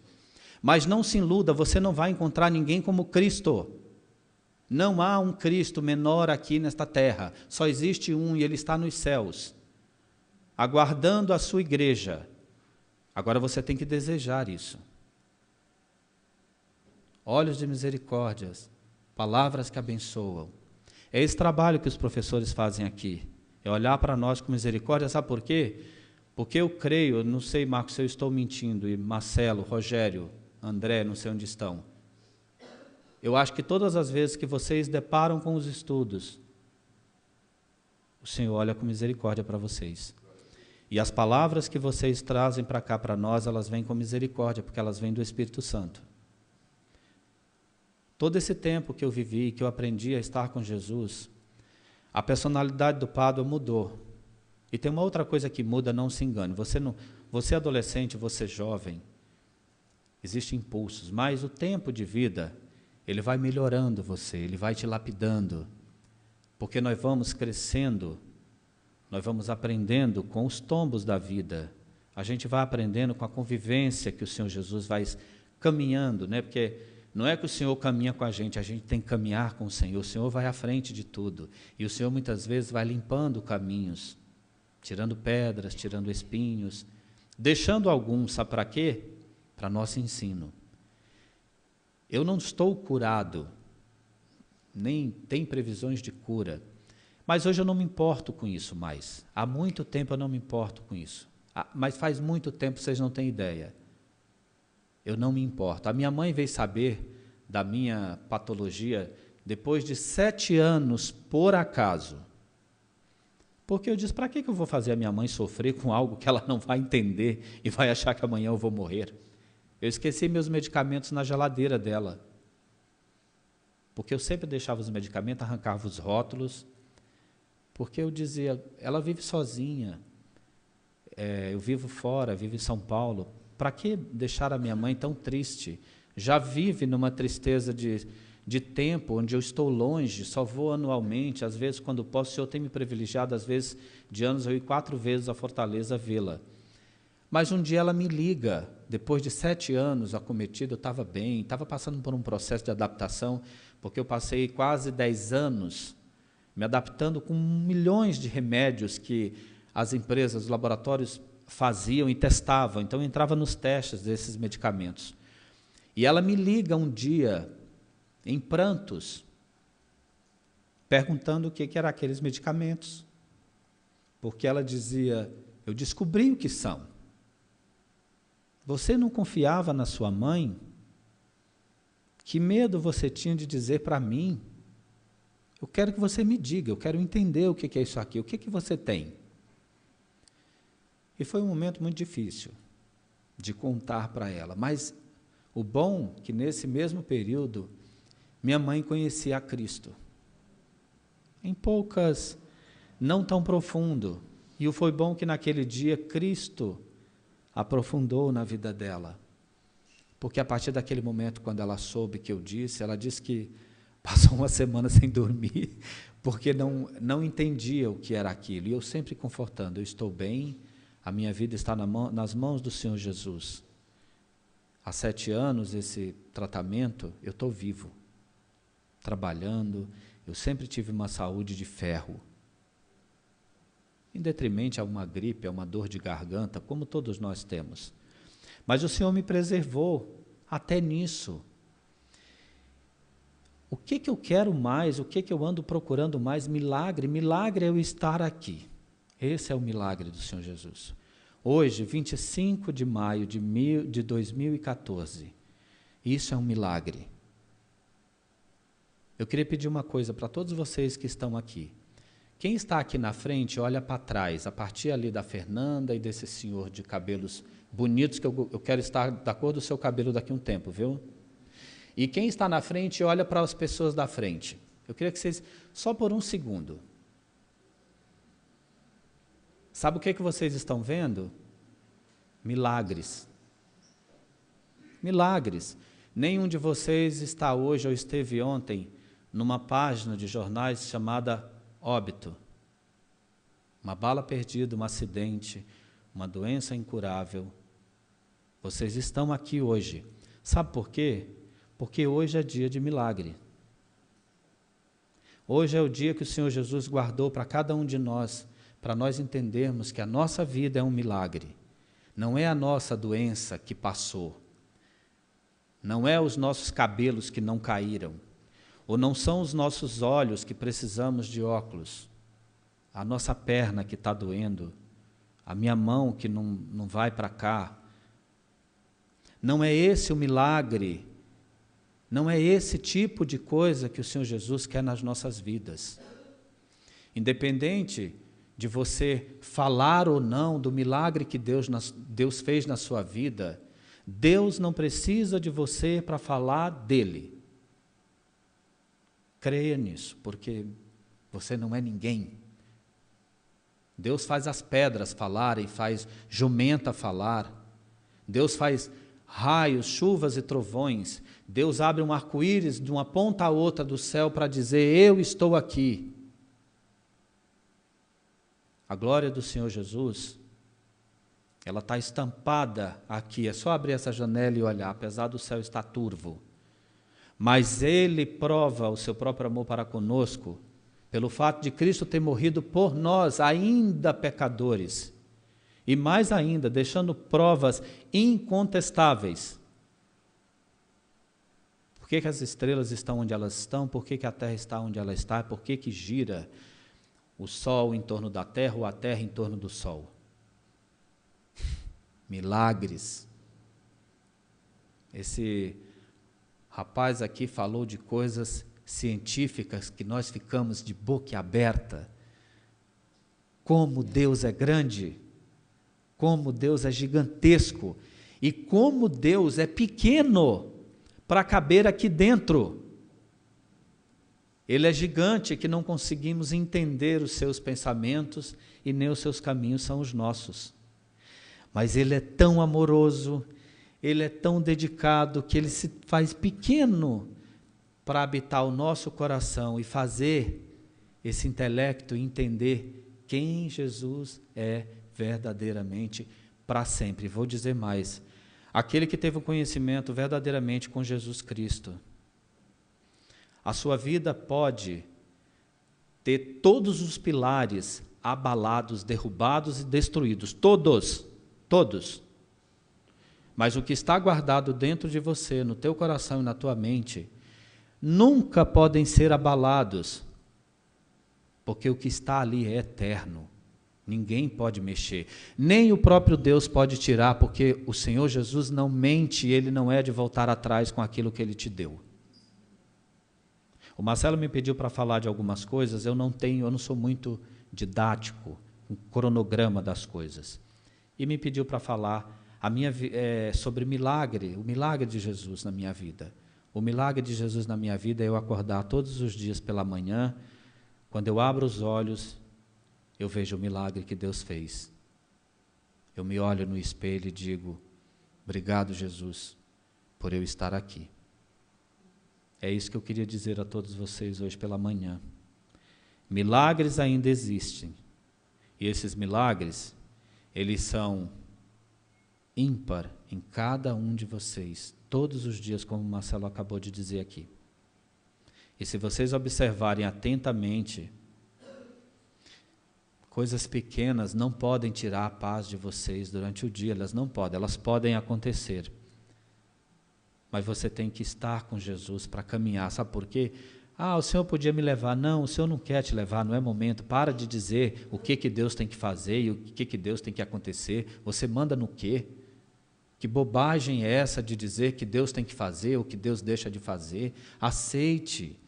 Mas não se iluda, você não vai encontrar ninguém como Cristo. Não há um Cristo menor aqui nesta terra. Só existe um e Ele está nos céus, aguardando a sua igreja. Agora você tem que desejar isso. Olhos de misericórdias, palavras que abençoam. É esse trabalho que os professores fazem aqui. É olhar para nós com misericórdia. Sabe por quê? Porque eu creio, não sei, Marcos, se eu estou mentindo, e Marcelo, Rogério, André, não sei onde estão. Eu acho que todas as vezes que vocês deparam com os estudos, o Senhor olha com misericórdia para vocês. E as palavras que vocês trazem para cá, para nós, elas vêm com misericórdia, porque elas vêm do Espírito Santo. Todo esse tempo que eu vivi, que eu aprendi a estar com Jesus, a personalidade do Pádua mudou. E tem uma outra coisa que muda, não se engane. Você adolescente, você jovem, existem impulsos, mas o tempo de vida, ele vai melhorando você, ele vai te lapidando, porque nós vamos crescendo, nós vamos aprendendo com os tombos da vida. A gente vai aprendendo com a convivência que o Senhor Jesus vai caminhando, né? Porque não é que o Senhor caminha com a gente tem que caminhar com o Senhor vai à frente de tudo. E o Senhor muitas vezes vai limpando caminhos, tirando pedras, tirando espinhos, deixando alguns, sabe para quê? Para nosso ensino. Eu não estou curado, nem tem previsões de cura, mas hoje eu não me importo com isso mais. Há muito tempo eu não me importo com isso. Mas faz muito tempo, vocês não têm ideia. Eu não me importo. A minha mãe veio saber da minha patologia depois de 7 anos, por acaso. Porque eu disse, para que eu vou fazer a minha mãe sofrer com algo que ela não vai entender e vai achar que amanhã eu vou morrer? Eu esqueci meus medicamentos na geladeira dela. Porque eu sempre deixava os medicamentos, arrancava os rótulos, porque eu dizia, ela vive sozinha, eu vivo fora, vivo em São Paulo, para que deixar a minha mãe tão triste? Já vive numa tristeza de tempo, onde eu estou longe, só vou anualmente, às vezes quando posso, o Senhor tem me privilegiado, às vezes de anos eu ir 4 vezes a Fortaleza vê-la. Mas um dia ela me liga, depois de 7 anos acometido, eu estava bem, estava passando por um processo de adaptação, porque eu passei quase 10 anos me adaptando com milhões de remédios que as empresas, os laboratórios faziam e testavam, então eu entrava nos testes desses medicamentos. E ela me liga um dia, em prantos, perguntando o que eram aqueles medicamentos, porque ela dizia, eu descobri o que são. Você não confiava na sua mãe? Que medo você tinha de dizer para mim? Eu quero que você me diga, eu quero entender o que é isso aqui, o que você tem? E foi um momento muito difícil de contar para ela, mas o bom é que nesse mesmo período, minha mãe conhecia a Cristo. Em poucas, não tão profundo. E foi bom que naquele dia Cristo aprofundou na vida dela. Porque a partir daquele momento, quando ela soube que eu disse, ela disse que passou uma semana sem dormir, porque não entendia o que era aquilo. E eu sempre confortando, eu estou bem, a minha vida está nas mãos do Senhor Jesus. Há 7 anos, esse tratamento, eu estou vivo, trabalhando, eu sempre tive uma saúde de ferro. Em detrimento a uma gripe, a uma dor de garganta, como todos nós temos. Mas o Senhor me preservou até nisso. O que eu quero mais, o que eu ando procurando mais? Milagre. Milagre é eu estar aqui. Esse é o milagre do Senhor Jesus. Hoje, 25 de maio de 2014, isso é um milagre. Eu queria pedir uma coisa para todos vocês que estão aqui, Quem está aqui na frente, olha para trás, a partir ali da Fernanda e desse senhor de cabelos bonitos, que eu quero estar da cor do seu cabelo daqui a um tempo, viu? E quem está na frente, olha para as pessoas da frente. Eu queria que vocês, só por um segundo. Sabe o que vocês estão vendo? Milagres. Milagres. Nenhum de vocês está hoje ou esteve ontem numa página de jornais chamada óbito. Uma bala perdida, um acidente, uma doença incurável. Vocês estão aqui hoje. Sabe por quê? Porque hoje é dia de milagre. Hoje é o dia que o Senhor Jesus guardou para cada um de nós, para nós entendermos que a nossa vida é um milagre. Não é a nossa doença que passou. Não é os nossos cabelos que não caíram. Ou não são os nossos olhos que precisamos de óculos. A nossa perna que está doendo. A minha mão que não vai para cá. Não é esse o milagre. Não é esse tipo de coisa que o Senhor Jesus quer nas nossas vidas. Independente de você falar ou não do milagre que Deus fez na sua vida, Deus não precisa de você para falar dele. Creia nisso, porque você não é ninguém. Deus faz as pedras falarem, faz jumenta falar. Deus faz raios, chuvas e trovões. Deus abre um arco-íris de uma ponta a outra do céu para dizer, eu estou aqui. A glória do Senhor Jesus, ela está estampada aqui. É só abrir essa janela e olhar, apesar do céu estar turvo. Mas Ele prova o seu próprio amor para conosco, pelo fato de Cristo ter morrido por nós, ainda pecadores. E mais ainda, deixando provas incontestáveis. Por que as estrelas estão onde elas estão? Por que a terra está onde ela está? Por que gira o sol em torno da terra ou a terra em torno do sol? Milagres. Esse rapaz aqui falou de coisas científicas que nós ficamos de boca aberta. Como Deus é grande, como Deus é gigantesco e como Deus é pequeno para caber aqui dentro. Ele é gigante que não conseguimos entender os seus pensamentos e nem os seus caminhos são os nossos. Mas Ele é tão amoroso, Ele é tão dedicado que Ele se faz pequeno para habitar o nosso coração e fazer esse intelecto entender quem Jesus é verdadeiramente para sempre. Vou dizer mais, aquele que teve o conhecimento verdadeiramente com Jesus Cristo, a sua vida pode ter todos os pilares abalados, derrubados e destruídos, todos. Mas o que está guardado dentro de você, no teu coração e na tua mente, nunca podem ser abalados, porque o que está ali é eterno. Ninguém pode mexer, nem o próprio Deus pode tirar, porque o Senhor Jesus não mente, Ele não é de voltar atrás com aquilo que Ele te deu. O Marcelo me pediu para falar de algumas coisas, eu não sou muito didático, um cronograma das coisas. E me pediu para falar sobre o milagre de Jesus na minha vida. O milagre de Jesus na minha vida é eu acordar todos os dias pela manhã, quando eu abro os olhos, eu vejo o milagre que Deus fez. Eu me olho no espelho e digo, obrigado, Jesus, por eu estar aqui. É isso que eu queria dizer a todos vocês hoje pela manhã. Milagres ainda existem. E esses milagres, eles são ímpar em cada um de vocês, todos os dias, como o Marcelo acabou de dizer aqui. E se vocês observarem atentamente, coisas pequenas não podem tirar a paz de vocês durante o dia, elas podem acontecer. Mas você tem que estar com Jesus para caminhar, sabe por quê? O Senhor podia me levar. Não, o Senhor não quer te levar, não é momento. Para de dizer o que Deus tem que fazer e o que Deus tem que acontecer. Você manda no quê? Que bobagem é essa de dizer que Deus tem que fazer ou que Deus deixa de fazer? Aceite.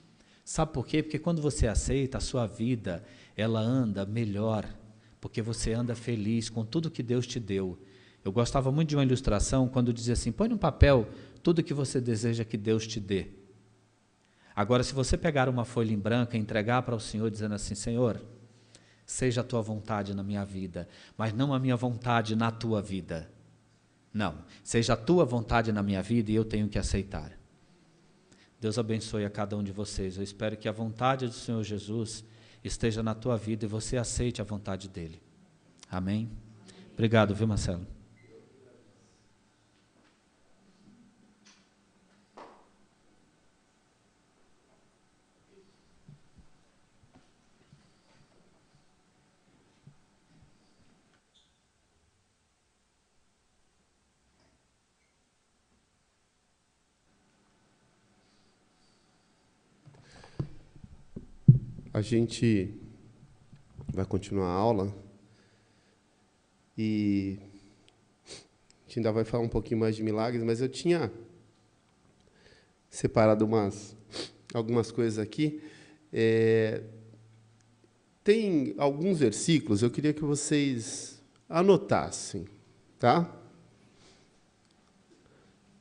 Sabe por quê? Porque quando você aceita, a sua vida, ela anda melhor, porque você anda feliz com tudo que Deus te deu. Eu gostava muito de uma ilustração quando dizia assim, põe no papel tudo que você deseja que Deus te dê. Agora, se você pegar uma folha em branco e entregar para o Senhor, dizendo assim, Senhor, seja a tua vontade na minha vida, mas não a minha vontade na tua vida. Não, seja a tua vontade na minha vida e eu tenho que aceitar. Deus abençoe a cada um de vocês. Eu espero que a vontade do Senhor Jesus esteja na tua vida e você aceite a vontade dEle. Amém? Obrigado, viu, Marcelo? A gente vai continuar a aula e a gente ainda vai falar um pouquinho mais de milagres, mas eu tinha separado algumas coisas aqui. Tem alguns versículos, eu queria que vocês anotassem, tá?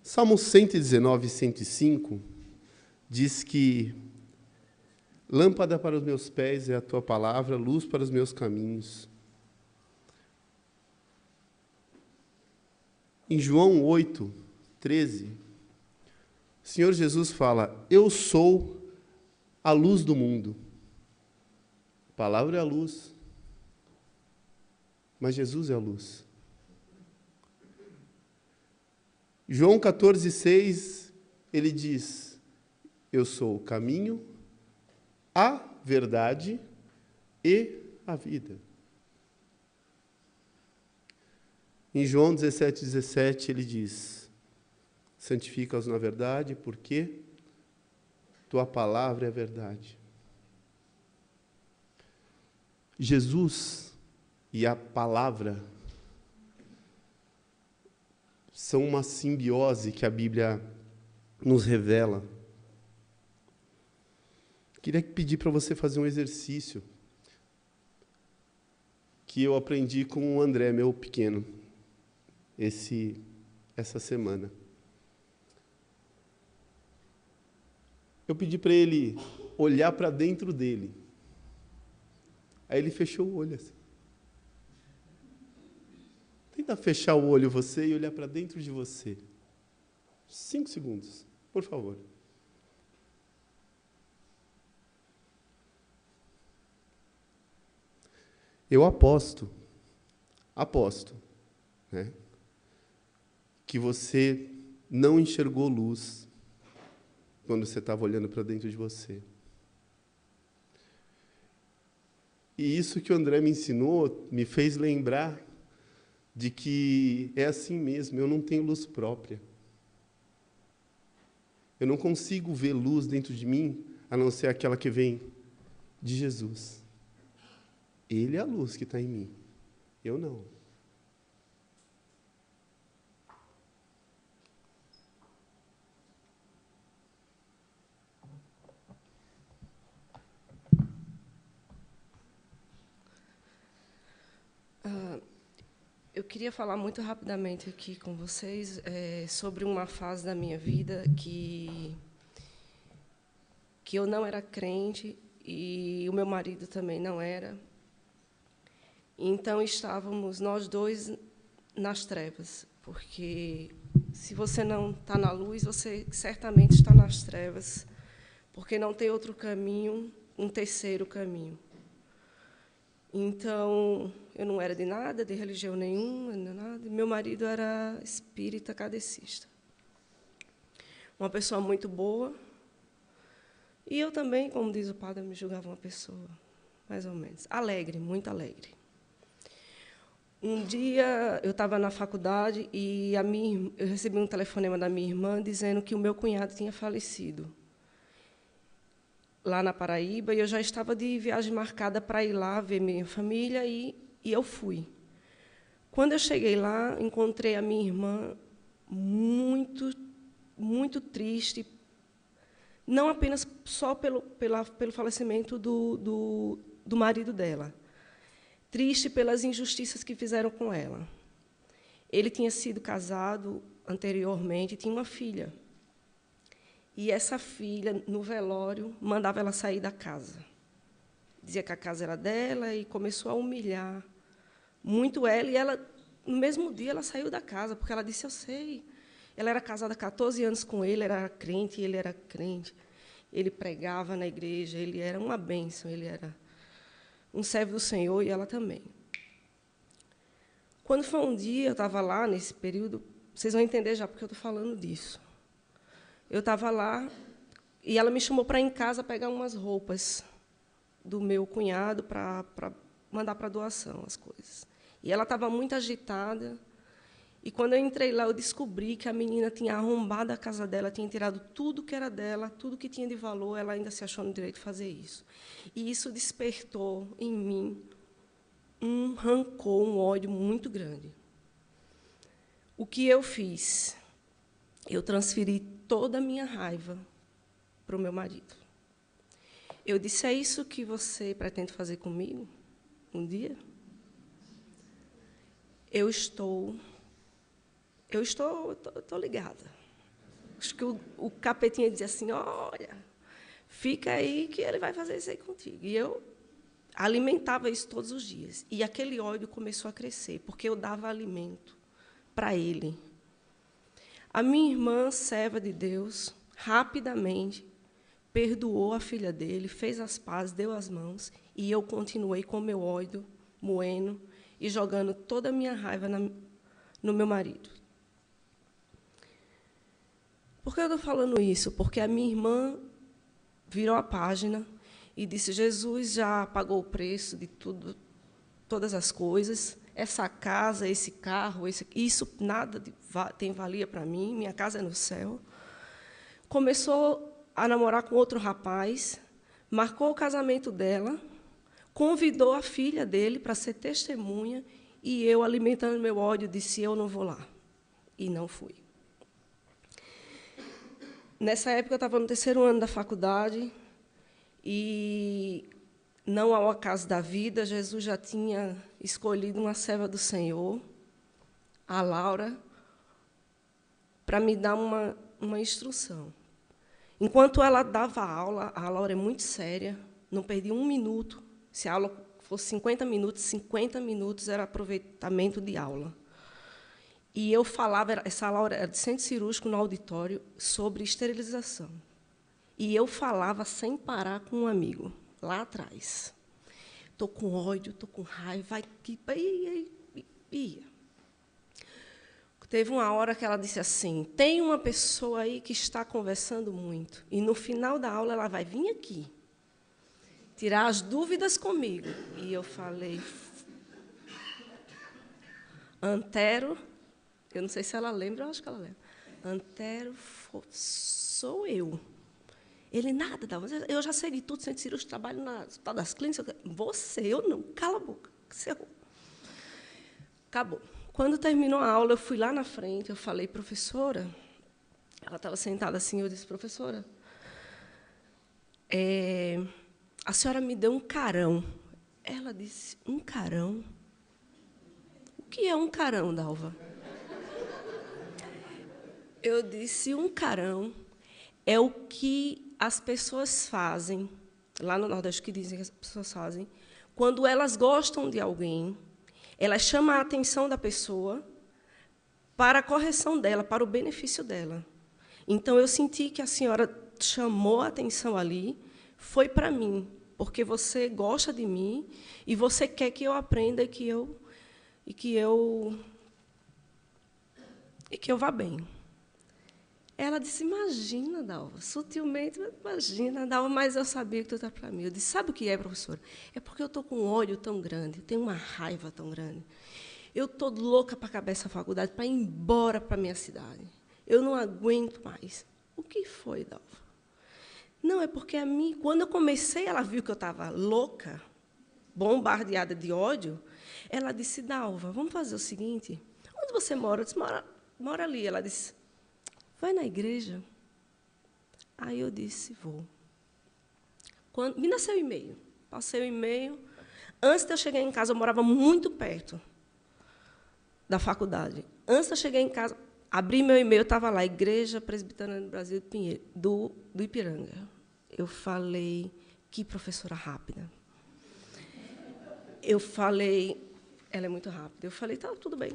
Salmo 119, 105 diz que lâmpada para os meus pés é a tua palavra, luz para os meus caminhos. Em João 8, 13, o Senhor Jesus fala, eu sou a luz do mundo. A palavra é a luz, mas Jesus é a luz. João 14, 6, ele diz, eu sou o caminho, a verdade e a vida. Em João 17, 17, ele diz, santifica-os na verdade, porque tua palavra é verdade. Jesus e a palavra são uma simbiose que a Bíblia nos revela. Queria pedir para você fazer um exercício que eu aprendi com o André, meu pequeno, essa semana. Eu pedi para ele olhar para dentro dele. Aí ele fechou o olho assim. Tenta fechar o olho você e olhar para dentro de você. 5 segundos, por favor. Eu aposto, né, que você não enxergou luz quando você estava olhando para dentro de você. E isso que o André me ensinou me fez lembrar de que é assim mesmo, eu não tenho luz própria. Eu não consigo ver luz dentro de mim, a não ser aquela que vem de Jesus. Ele é a luz que está em mim, eu não. Eu queria falar muito rapidamente aqui com vocês sobre uma fase da minha vida que eu não era crente e o meu marido também não era. Então, estávamos nós dois nas trevas, porque se você não está na luz, você certamente está nas trevas, porque não tem outro caminho, um terceiro caminho. Então, eu não era de nada, de religião nenhuma, nada. Meu marido era espírita kardecista. Uma pessoa muito boa. E eu também, como diz o padre, me julgava uma pessoa, mais ou menos, alegre, muito alegre. Um dia, eu estava na faculdade e eu recebi um telefonema da minha irmã dizendo que o meu cunhado tinha falecido lá na Paraíba, e eu já estava de viagem marcada para ir lá ver minha família, e eu fui. Quando eu cheguei lá, encontrei a minha irmã muito, muito triste, não apenas só pelo falecimento do marido dela, triste pelas injustiças que fizeram com ela. Ele tinha sido casado anteriormente, tinha uma filha. E essa filha, no velório, mandava ela sair da casa. Dizia que a casa era dela e começou a humilhar muito ela. E ela, no mesmo dia, ela saiu da casa, porque ela disse, eu sei. Ela era casada há 14 anos com ele, era crente, ele era crente. Ele pregava na igreja, ele era uma bênção, ele era um servo do Senhor e ela também. Quando foi um dia, eu estava lá, nesse período, vocês vão entender já porque eu estou falando disso. Eu estava lá e ela me chamou para ir em casa pegar umas roupas do meu cunhado para mandar para doação as coisas. E ela estava muito agitada. E, quando eu entrei lá, eu descobri que a menina tinha arrombado a casa dela, tinha tirado tudo que era dela, tudo que tinha de valor, ela ainda se achou no direito de fazer isso. E isso despertou em mim um rancor, um ódio muito grande. O que eu fiz? Eu transferi toda a minha raiva para o meu marido. Eu disse, é isso que você pretende fazer comigo um dia? Eu estou ligada. Acho que o capetinha dizia assim, olha, fica aí que ele vai fazer isso aí contigo. E eu alimentava isso todos os dias. E aquele ódio começou a crescer, porque eu dava alimento para ele. A minha irmã, serva de Deus, rapidamente perdoou a filha dele, fez as pazes, deu as mãos, e eu continuei com o meu ódio moendo e jogando toda a minha raiva no meu marido. Por que eu estou falando isso? Porque a minha irmã virou a página e disse, Jesus já pagou o preço de tudo, todas as coisas, essa casa, esse carro, isso nada tem valia para mim, minha casa é no céu. Começou a namorar com outro rapaz, marcou o casamento dela, convidou a filha dele para ser testemunha, e eu, alimentando meu ódio, disse, eu não vou lá. E não fui. Nessa época, eu estava no 3º ano da faculdade, e, não ao acaso da vida, Jesus já tinha escolhido uma serva do Senhor, a Laura, para me dar uma instrução. Enquanto ela dava aula, a Laura é muito séria, não perdia um minuto. Se a aula fosse 50 minutos era aproveitamento de aula. E eu falava, essa Laura era de centro cirúrgico no auditório, sobre esterilização. E eu falava sem parar com um amigo, lá atrás. Estou com ódio, estou com raiva, ia. Teve uma hora que ela disse assim, tem uma pessoa aí que está conversando muito, e, no final da aula, ela vai vir aqui, tirar as dúvidas comigo. E eu falei, Antero, eu não sei se ela lembra, eu acho que ela lembra, Antero, sou eu. Ele, nada, eu já sei de tudo, centro cirúrgico, trabalho no Hospital das Clínicas. Você, eu não, cala a boca. Acabou. Quando terminou a aula, eu fui lá na frente, eu falei, professora, ela estava sentada assim, eu disse, professora, a senhora me deu um carão. Ela disse, um carão? O que é um carão, Dalva? Eu disse, um carão é o que as pessoas fazem, lá no Nordeste, que dizem que as pessoas fazem, quando elas gostam de alguém, elas chamam a atenção da pessoa para a correção dela, para o benefício dela. Então, eu senti que a senhora chamou a atenção ali, foi para mim, porque você gosta de mim e você quer que eu aprenda e que eu vá bem. Ela disse, imagina, Dalva, sutilmente, imagina, Dalva, mas eu sabia que tu está para mim. Eu disse, sabe o que é, professora? É porque eu estou com um ódio tão grande, tenho uma raiva tão grande. Eu estou louca para acabar essa faculdade, para ir embora para a minha cidade. Eu não aguento mais. O que foi, Dalva? Não, é porque quando eu comecei, ela viu que eu estava louca, bombardeada de ódio, ela disse, Dalva, vamos fazer o seguinte, onde você mora? Eu disse, mora ali. Ela disse, vai na igreja. Aí eu disse, vou. Quando me nasceu o e-mail. Passei o e-mail. Antes de eu chegar em casa, eu morava muito perto da faculdade. Antes de eu chegar em casa, abri meu e-mail, estava lá, Igreja Presbiteriana do Brasil do Ipiranga. Eu falei, que professora rápida. Eu falei, ela é muito rápida. Eu falei, tá, tudo bem.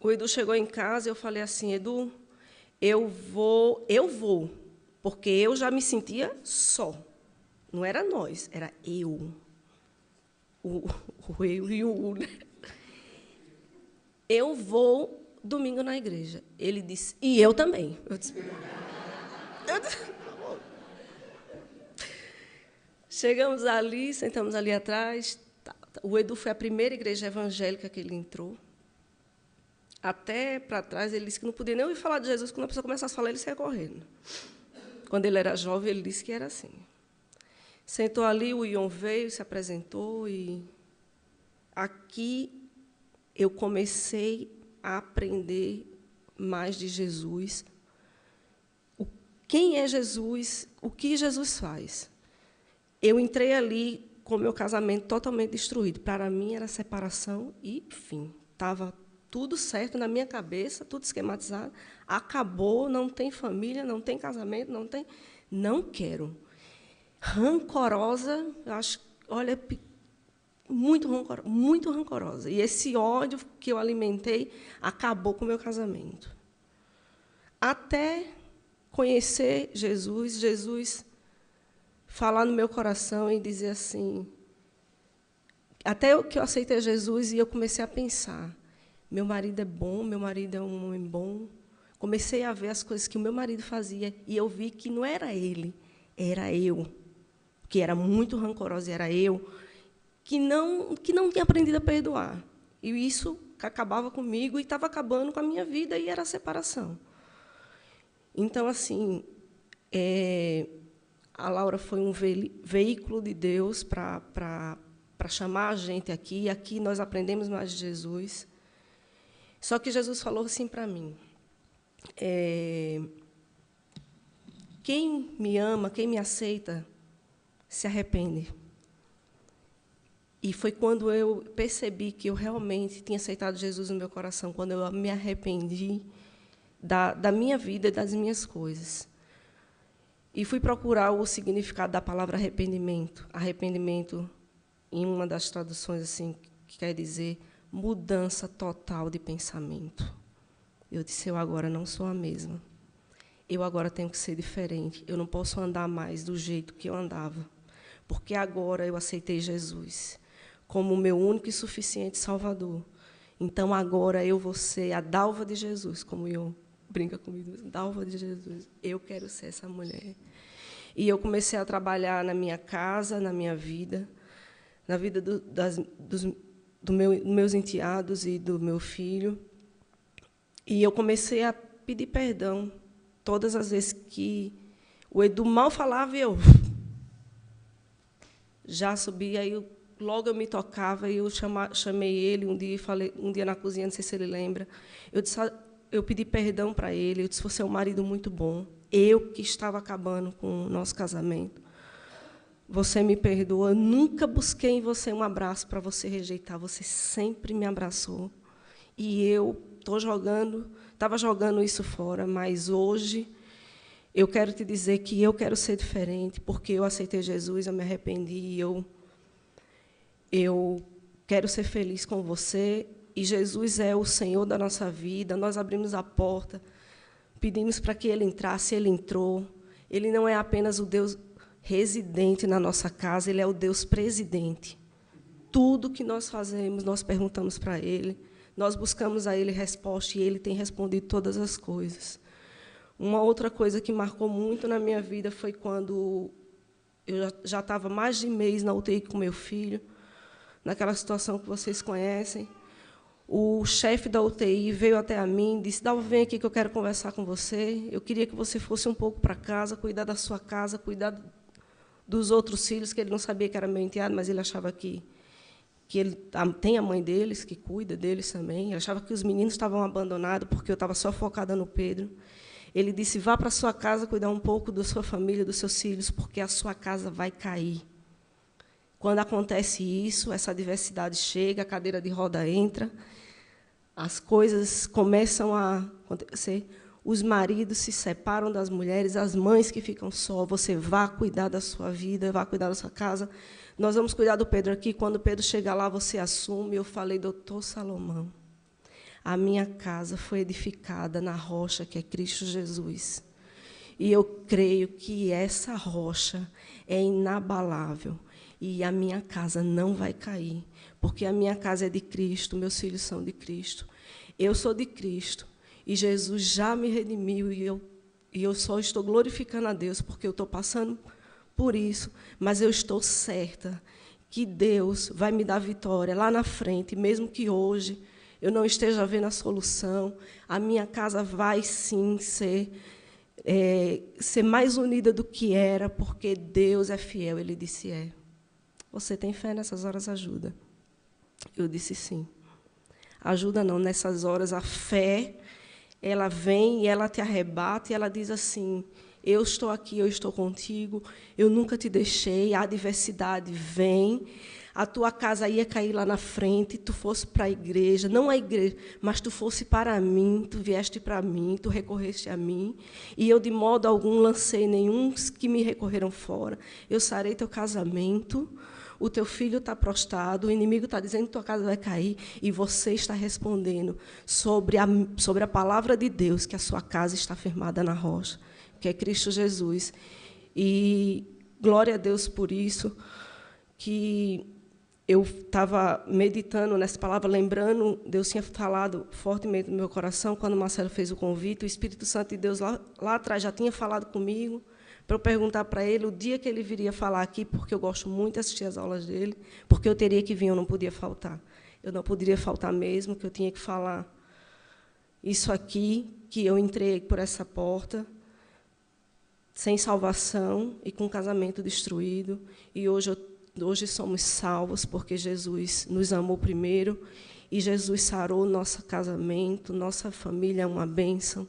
O Edu chegou em casa e eu falei assim, Edu, eu vou, porque eu já me sentia só. Não era nós, era eu. O eu e o né? Eu vou domingo na igreja. Ele disse, e eu também. Eu disse, chegamos ali, sentamos ali atrás. O Edu foi a primeira igreja evangélica que ele entrou. Até para trás, ele disse que não podia nem ouvir falar de Jesus. Quando a pessoa começasse a falar, ele saia correndo. Quando ele era jovem, ele disse que era assim. Sentou ali, o Ion veio, se apresentou, e aqui eu comecei a aprender mais de Jesus. Quem é Jesus? O que Jesus faz? Eu entrei ali com o meu casamento totalmente destruído. Para mim, era separação e fim. Estava tudo certo na minha cabeça, tudo esquematizado. Acabou, não tem família, não tem casamento, não tem... Não quero. Rancorosa, eu acho, olha, muito rancorosa. E esse ódio que eu alimentei acabou com o meu casamento. Até conhecer Jesus falar no meu coração e dizer assim... Até que eu aceitei Jesus e eu comecei a pensar, meu marido é bom, meu marido é um homem bom. Comecei a ver as coisas que o meu marido fazia e eu vi que não era ele, era eu, que era muito rancorosa, era eu, que não tinha aprendido a perdoar. E isso acabava comigo e estava acabando com a minha vida, e era a separação. Então, assim, a Laura foi um veículo de Deus para chamar a gente aqui, e aqui nós aprendemos mais de Jesus. Só que Jesus falou assim para mim, quem me ama, quem me aceita, se arrepende. E foi quando eu percebi que eu realmente tinha aceitado Jesus no meu coração, quando eu me arrependi da minha vida e das minhas coisas. E fui procurar o significado da palavra arrependimento. Arrependimento, em uma das traduções, assim, que quer dizer mudança total de pensamento. Eu disse, eu agora não sou a mesma. Eu agora tenho que ser diferente. Eu não posso andar mais do jeito que eu andava, porque agora eu aceitei Jesus como o meu único e suficiente Salvador. Então, agora eu vou ser a Dalva de Jesus, como eu brinca comigo, Dalva de Jesus. Eu quero ser essa mulher. E eu comecei a trabalhar na minha casa, na minha vida, na vida dos meus enteados e do meu filho. E eu comecei a pedir perdão todas as vezes que o Edu mal falava e eu já subia, aí logo eu me tocava, e eu chamei ele um dia, falei, um dia na cozinha, não sei se ele lembra, eu pedi perdão para ele, eu disse, você é um marido muito bom, eu que estava acabando com o nosso casamento, você me perdoa, eu nunca busquei em você um abraço para você rejeitar, você sempre me abraçou, e eu estava jogando isso fora, mas hoje eu quero te dizer que eu quero ser diferente, porque eu aceitei Jesus, eu me arrependi, eu quero ser feliz com você, e Jesus é o Senhor da nossa vida. Nós abrimos a porta, pedimos para que Ele entrasse, Ele entrou. Ele não é apenas o Deus residente na nossa casa, Ele é o Deus presidente. Tudo que nós fazemos, nós perguntamos para Ele, nós buscamos a Ele resposta, e Ele tem respondido todas as coisas. Uma outra coisa que marcou muito na minha vida foi quando eu já estava mais de mês na UTI com meu filho, naquela situação que vocês conhecem. O chefe da UTI veio até a mim e disse, Dalva, vem aqui que eu quero conversar com você. Eu queria que você fosse um pouco para casa, cuidar da sua casa, cuidar dos outros filhos, que ele não sabia que era meu enteado, mas ele achava que ele tem a mãe deles, que cuida deles também. Ele achava que os meninos estavam abandonados, porque eu estava só focada no Pedro. Ele disse, vá para a sua casa cuidar um pouco da sua família, dos seus filhos, porque a sua casa vai cair. Quando acontece isso, essa adversidade chega, a cadeira de roda entra, as coisas começam a acontecer, os maridos se separam das mulheres, as mães que ficam só, você vá cuidar da sua vida, vá cuidar da sua casa. Nós vamos cuidar do Pedro aqui, quando o Pedro chegar lá, você assume. Eu falei, doutor Salomão, a minha casa foi edificada na rocha que é Cristo Jesus. E eu creio que essa rocha é inabalável. E a minha casa não vai cair, porque a minha casa é de Cristo, meus filhos são de Cristo. Eu sou de Cristo, e Jesus já me redimiu, e eu só estou glorificando a Deus, porque eu estou passando por isso, mas eu estou certa que Deus vai me dar vitória lá na frente, mesmo que hoje eu não esteja vendo a solução, a minha casa vai, sim, ser mais unida do que era, porque Deus é fiel, Ele disse é. Você tem fé nessas horas? Ajuda. Eu disse sim. Ajuda não, nessas horas a fé, ela vem e ela te arrebata e ela diz assim, eu estou aqui, eu estou contigo, eu nunca te deixei, a adversidade vem, a tua casa ia cair lá na frente, tu fosse para a igreja, não a igreja, mas tu fosse para mim, tu vieste para mim, tu recorreste a mim, e eu de modo algum lancei nenhum que me recorreram fora. Eu sarei teu casamento, o teu filho está prostrado, o inimigo está dizendo que tua casa vai cair, e você está respondendo sobre a palavra de Deus, que a sua casa está firmada na rocha, que é Cristo Jesus. E glória a Deus por isso, que eu estava meditando nessa palavra, lembrando, Deus tinha falado fortemente no meu coração, quando o Marcelo fez o convite, o Espírito Santo de Deus lá atrás já tinha falado comigo, para eu perguntar para ele o dia que ele viria falar aqui, porque eu gosto muito de assistir as aulas dele, porque eu teria que vir, eu não podia faltar. Eu não poderia faltar mesmo, que eu tinha que falar isso aqui, que eu entrei por essa porta, sem salvação e com casamento destruído, e hoje somos salvos, porque Jesus nos amou primeiro, e Jesus sarou nosso casamento, nossa família é uma bênção.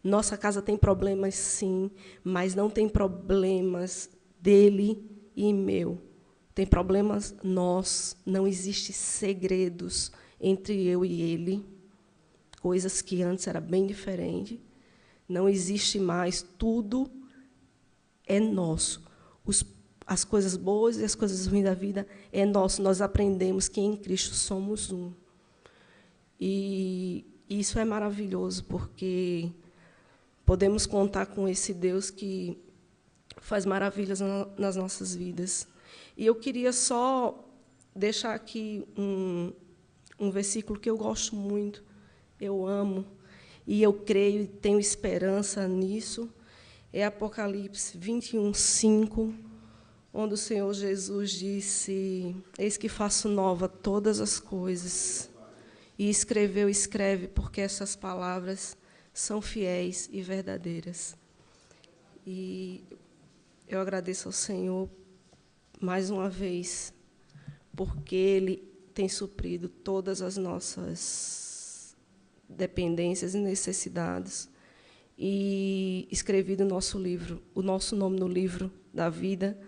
Nossa casa tem problemas, sim, mas não tem problemas dele e meu. Tem problemas nossos, não existem segredos entre eu e ele, coisas que antes era bem diferente. Não existe mais, tudo é nosso. As coisas boas e as coisas ruins da vida é nosso. Nós aprendemos que em Cristo somos um. E isso é maravilhoso, porque podemos contar com esse Deus que faz maravilhas nas nossas vidas. E eu queria só deixar aqui um versículo que eu gosto muito, eu amo, e eu creio e tenho esperança nisso. É Apocalipse 21:5, onde o Senhor Jesus disse, eis que faço nova todas as coisas. E escreve, porque essas palavras são fiéis e verdadeiras. E eu agradeço ao Senhor mais uma vez, porque Ele tem suprido todas as nossas dependências e necessidades, e escrevido o nosso nome no livro da vida,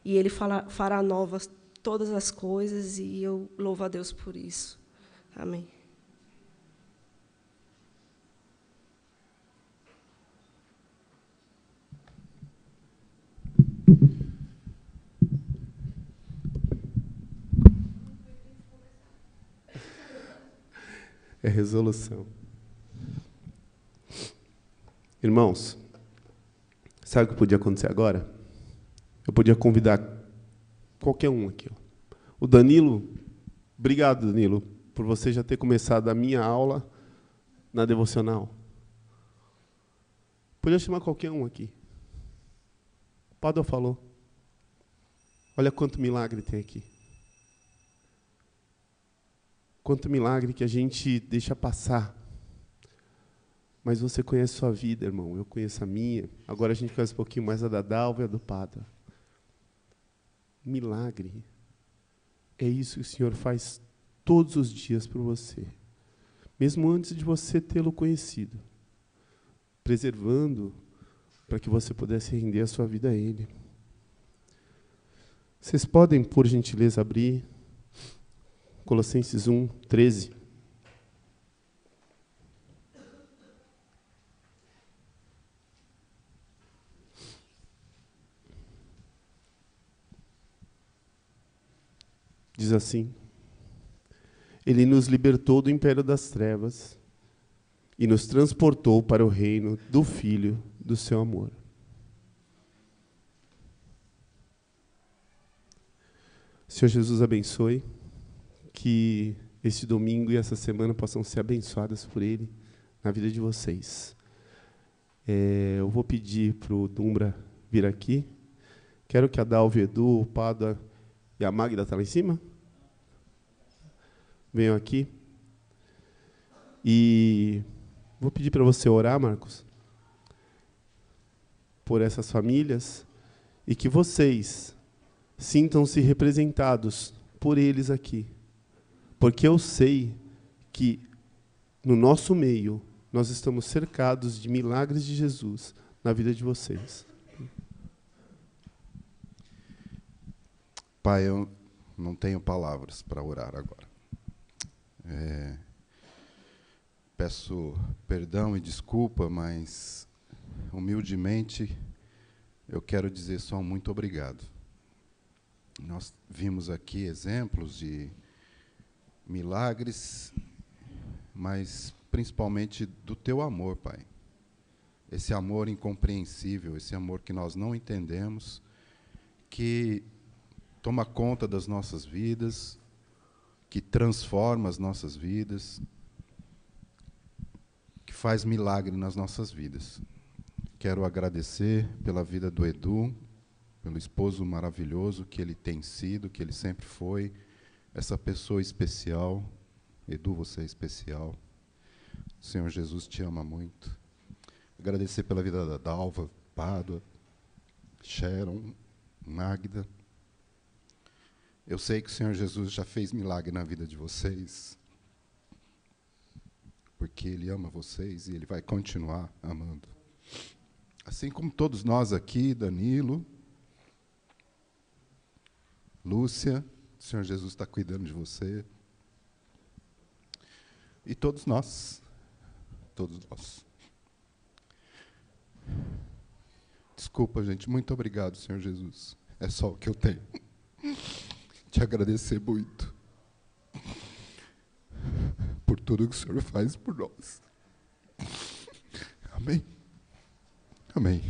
e Ele fará novas todas as coisas, e eu louvo a Deus por isso. Amém. É resolução. Irmãos, sabe o que podia acontecer agora? Eu podia convidar qualquer um aqui. O Danilo, obrigado, Danilo, por você já ter começado a minha aula na devocional. Podia chamar qualquer um aqui. O Padre falou. Olha quanto milagre tem aqui. Quanto milagre que a gente deixa passar. Mas você conhece sua vida, irmão. Eu conheço a minha. Agora a gente conhece um pouquinho mais a da Dalva e a do Padre. Milagre. É isso que o Senhor faz todos os dias por você. Mesmo antes de você tê-lo conhecido. preservando para que você pudesse render a sua vida a Ele. Vocês podem, por gentileza, abrir Colossenses 1, 13. Diz assim: Ele nos libertou do império das trevas e nos transportou para o reino do Filho do seu amor. Senhor Jesus, abençoe, que este domingo e essa semana possam ser abençoadas por Ele na vida de vocês. Eu vou pedir para o Dumbra vir aqui. Quero que a Dalva, o Edu, o Pada e a Magda estão lá em cima. Venham aqui. E vou pedir para você orar, Marcos, por essas famílias e que vocês sintam-se representados por eles aqui. Porque eu sei que no nosso meio nós estamos cercados de milagres de Jesus na vida de vocês. Pai, eu não tenho palavras para orar agora. Peço perdão e desculpa, mas, humildemente, eu quero dizer só muito obrigado. Nós vimos aqui exemplos de milagres, mas principalmente do Teu amor, Pai. Esse amor incompreensível, esse amor que nós não entendemos, que toma conta das nossas vidas, que transforma as nossas vidas, que faz milagre nas nossas vidas. Quero agradecer pela vida do Edu, pelo esposo maravilhoso que ele tem sido, que ele sempre foi, essa pessoa especial. Edu, você é especial. O Senhor Jesus te ama muito. Agradecer pela vida da Dalva, Pádua, Sharon, Magda. Eu sei que o Senhor Jesus já fez milagre na vida de vocês, porque Ele ama vocês e Ele vai continuar amando. Assim como todos nós aqui, Danilo, Lúcia, o Senhor Jesus está cuidando de você. E todos nós. Todos nós. Desculpa, gente. Muito obrigado, Senhor Jesus. É só o que eu tenho. Te agradecer muito por tudo que o Senhor faz por nós. Amém. Amém.